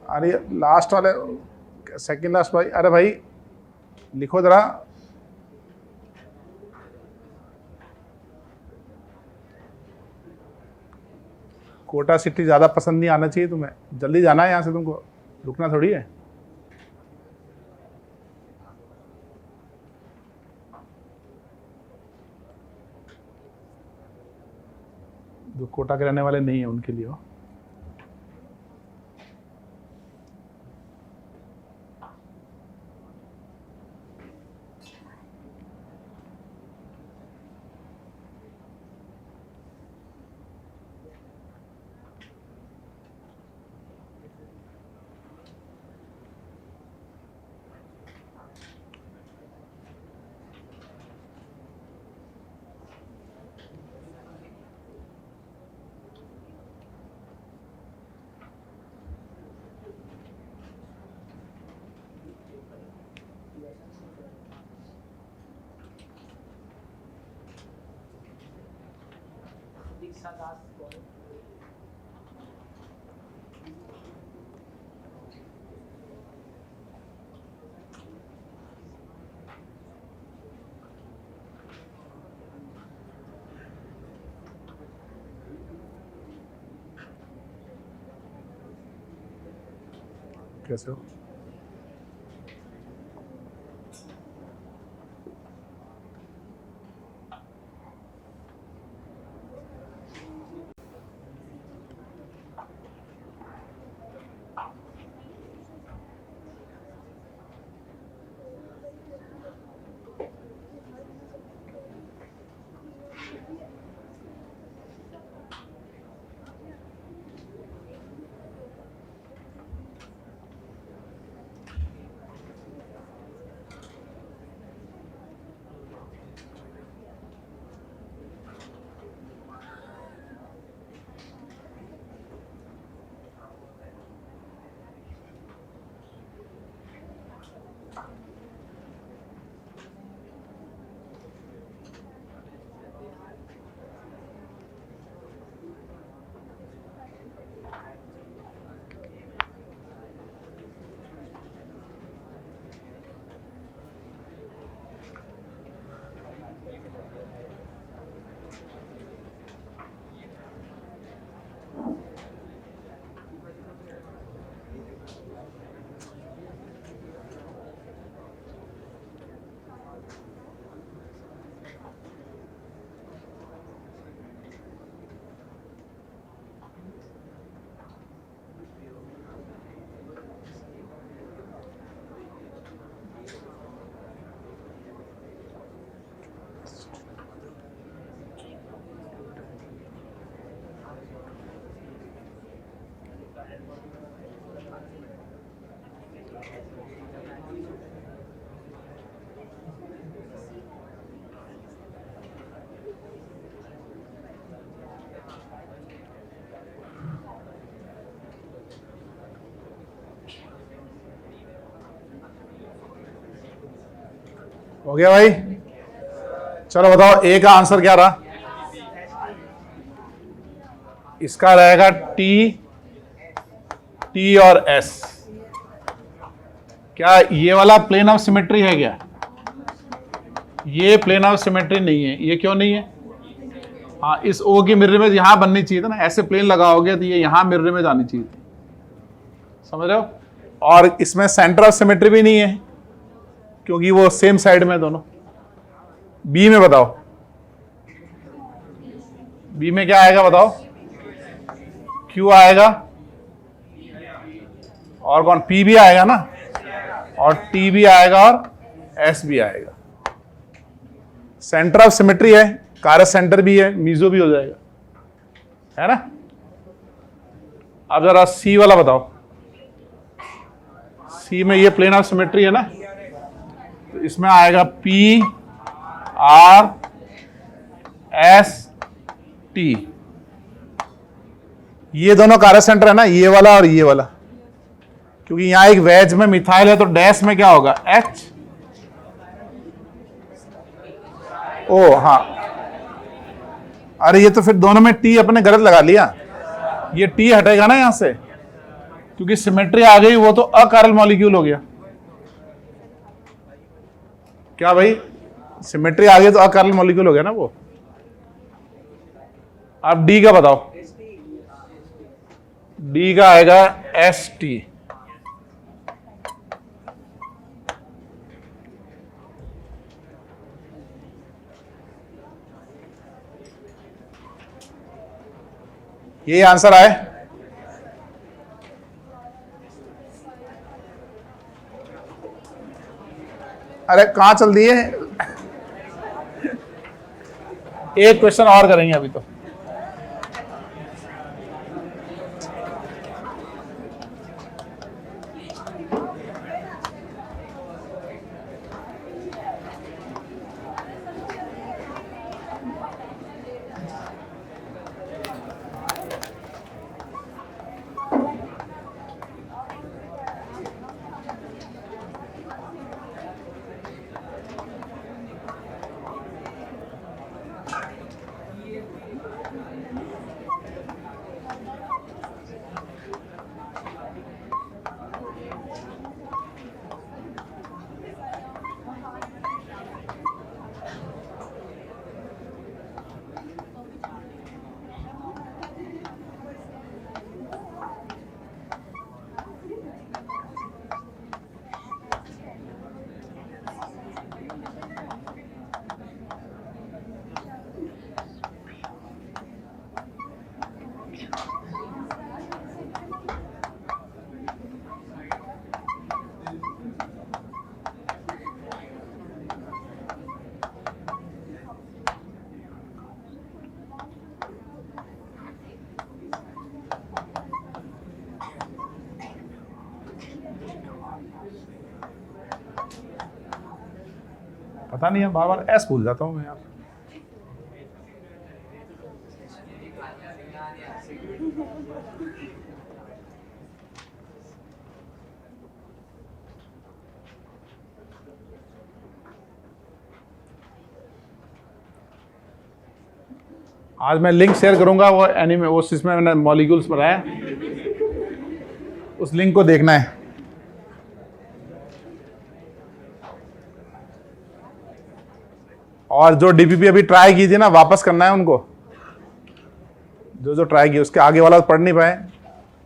अरे लास्ट वाले, सेकंड लास्ट भाई, अरे भाई लिखो जरा। कोटा सिटी ज़्यादा पसंद नहीं आना चाहिए तुम्हें, जल्दी जाना है यहाँ से, तुमको रुकना थोड़ी है। जो कोटा के रहने वाले नहीं है उनके लिए हो। कैसे हो? हो गया भाई? चलो बताओ ए का आंसर क्या रहा? इसका रहेगा टी, टी और एस। क्या ये वाला प्लेन ऑफ सिमेट्री है क्या? ये प्लेन ऑफ सिमेट्री नहीं है। ये क्यों नहीं है? हाँ, इस ओ की मिरर इमेज यहां बननी चाहिए था ना। ऐसे प्लेन लगाओगे तो ये यहां मिरर इमेज आनी चाहिए थी। समझ रहे हो? और इसमें सेंटर ऑफ सिमेट्री भी नहीं है क्योंकि वो सेम साइड में दोनों। बी में बताओ, बी में क्या आएगा बताओ? क्यू आएगा और कौन? पी भी आएगा ना, और टी भी आएगा और एस भी आएगा। सेंटर ऑफ सिमेट्री है, कारस सेंटर भी है, मीजो भी हो जाएगा, है ना? अब जरा सी वाला बताओ। सी में ये प्लेन ऑफ सिमेट्री है ना, तो इसमें आएगा पी आर एस टी। ये दोनों कारस सेंटर है ना, ये वाला और ये वाला, क्योंकि यहां एक वेज में मिथाइल है तो डैश में क्या होगा? एच। ओ हाँ, अरे ये तो फिर दोनों में टी अपने गलत लगा लिया। ये टी हटेगा ना यहां से, क्योंकि सिमेट्री आ गई, वो तो अकार्यल मॉलिक्यूल हो गया। क्या भाई? सिमेट्री आ गई तो अकार्यल मॉलिक्यूल हो गया ना वो। अब डी का बताओ। डी का आएगा एस टी। ये आंसर आए? अरे कहां चल दिए? एक क्वेश्चन और करेंगे अभी तो। पता नहीं है, बार बार एस भूल जाता हूँ मैं यार। आज मैं लिंक शेयर करूंगा, वो एनिमे वो जिसमें मैंने मॉलिक्यूल्स बनाया, उस लिंक को देखना है। और जो डीपीपी अभी ट्राई की थी ना, वापस करना है उनको, जो जो ट्राई की, उसके आगे वाला पढ़ नहीं पाए,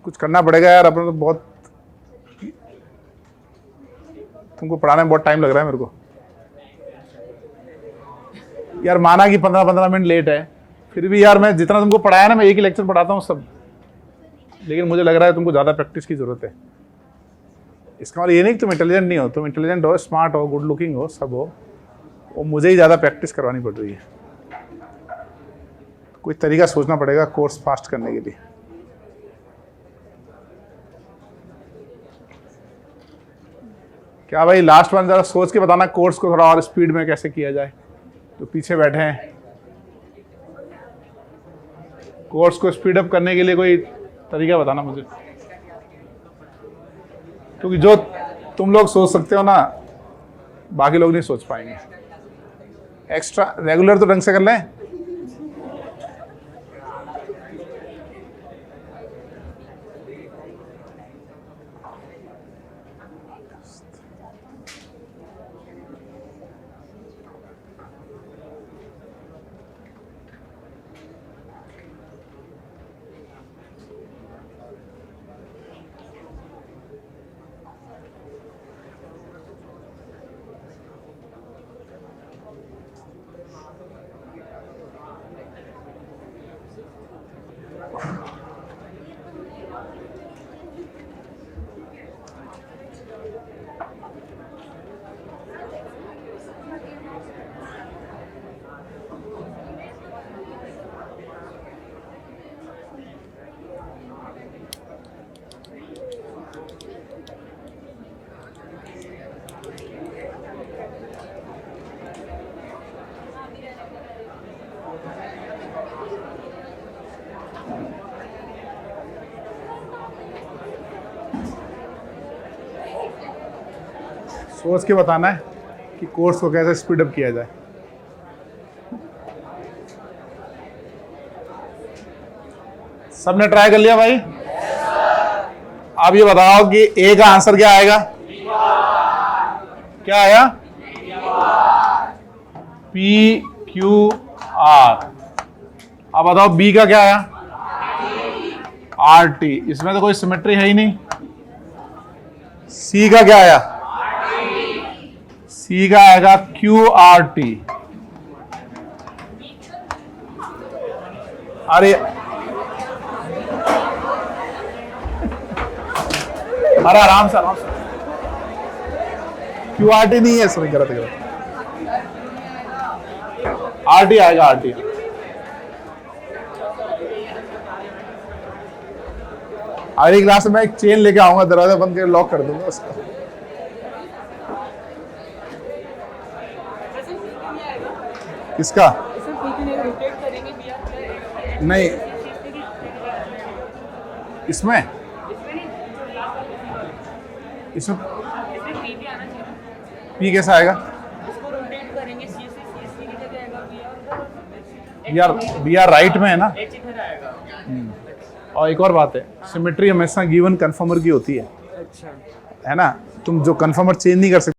कुछ करना पड़ेगा यार। अपने तो बहुत, तुमको पढ़ाने में बहुत टाइम लग रहा है मेरे को यार। माना कि 15-15 मिनट लेट है, फिर भी यार मैं जितना तुमको पढ़ाया ना, मैं एक ही लेक्चर पढ़ाता हूँ सब, लेकिन मुझे लग रहा है तुमको ज़्यादा प्रैक्टिस की ज़रूरत है। इसका मतलब ये नहीं कि तुम इंटेलिजेंट नहीं हो, तुम इंटेलिजेंट हो, स्मार्ट हो, गुड लुकिंग हो, सब हो, वो मुझे ही ज़्यादा प्रैक्टिस करवानी पड़ रही है। कोई तरीका सोचना पड़ेगा कोर्स फास्ट करने के लिए। क्या भाई, लास्ट वन ज़रा सोच के बताना कोर्स को थोड़ा और स्पीड में कैसे किया जाए। तो पीछे बैठे हैं, कोर्स को स्पीड अप करने के लिए कोई तरीका बताना मुझे, क्योंकि जो तुम लोग सोच सकते हो ना, बाकी लोग नहीं सोच पाएंगे। एक्स्ट्रा रेगुलर तो ढंग से कर लें। सोच के बताना है कि कोर्स को कैसे स्पीड अप किया जाए। सबने ट्राई कर लिया भाई? अब ये बताओ कि ए का आंसर क्या आएगा? क्या आया? P Q R. अब बताओ बी का क्या आया? R T. इसमें तो कोई सिमेट्री है ही नहीं। सी का क्या आया? सी का आएगा क्यू आर टी। अरे अरे आराम से क्यू आर टी नहीं है, सॉरी गलत आर टी आएगा, आर टी। अगली क्लास में एक चेन लेके आऊंगा, दरवाजा बंद करके लॉक कर दूंगा उसका। किसका? नहीं, इसमें पी कैसा आएगा यार? बी आर राइट में है ना। और एक और बात है, सिमेट्री हमेशा गिवन कन्फर्मर की होती है, है ना। तुम जो कन्फर्मर चेंज नहीं कर सकते।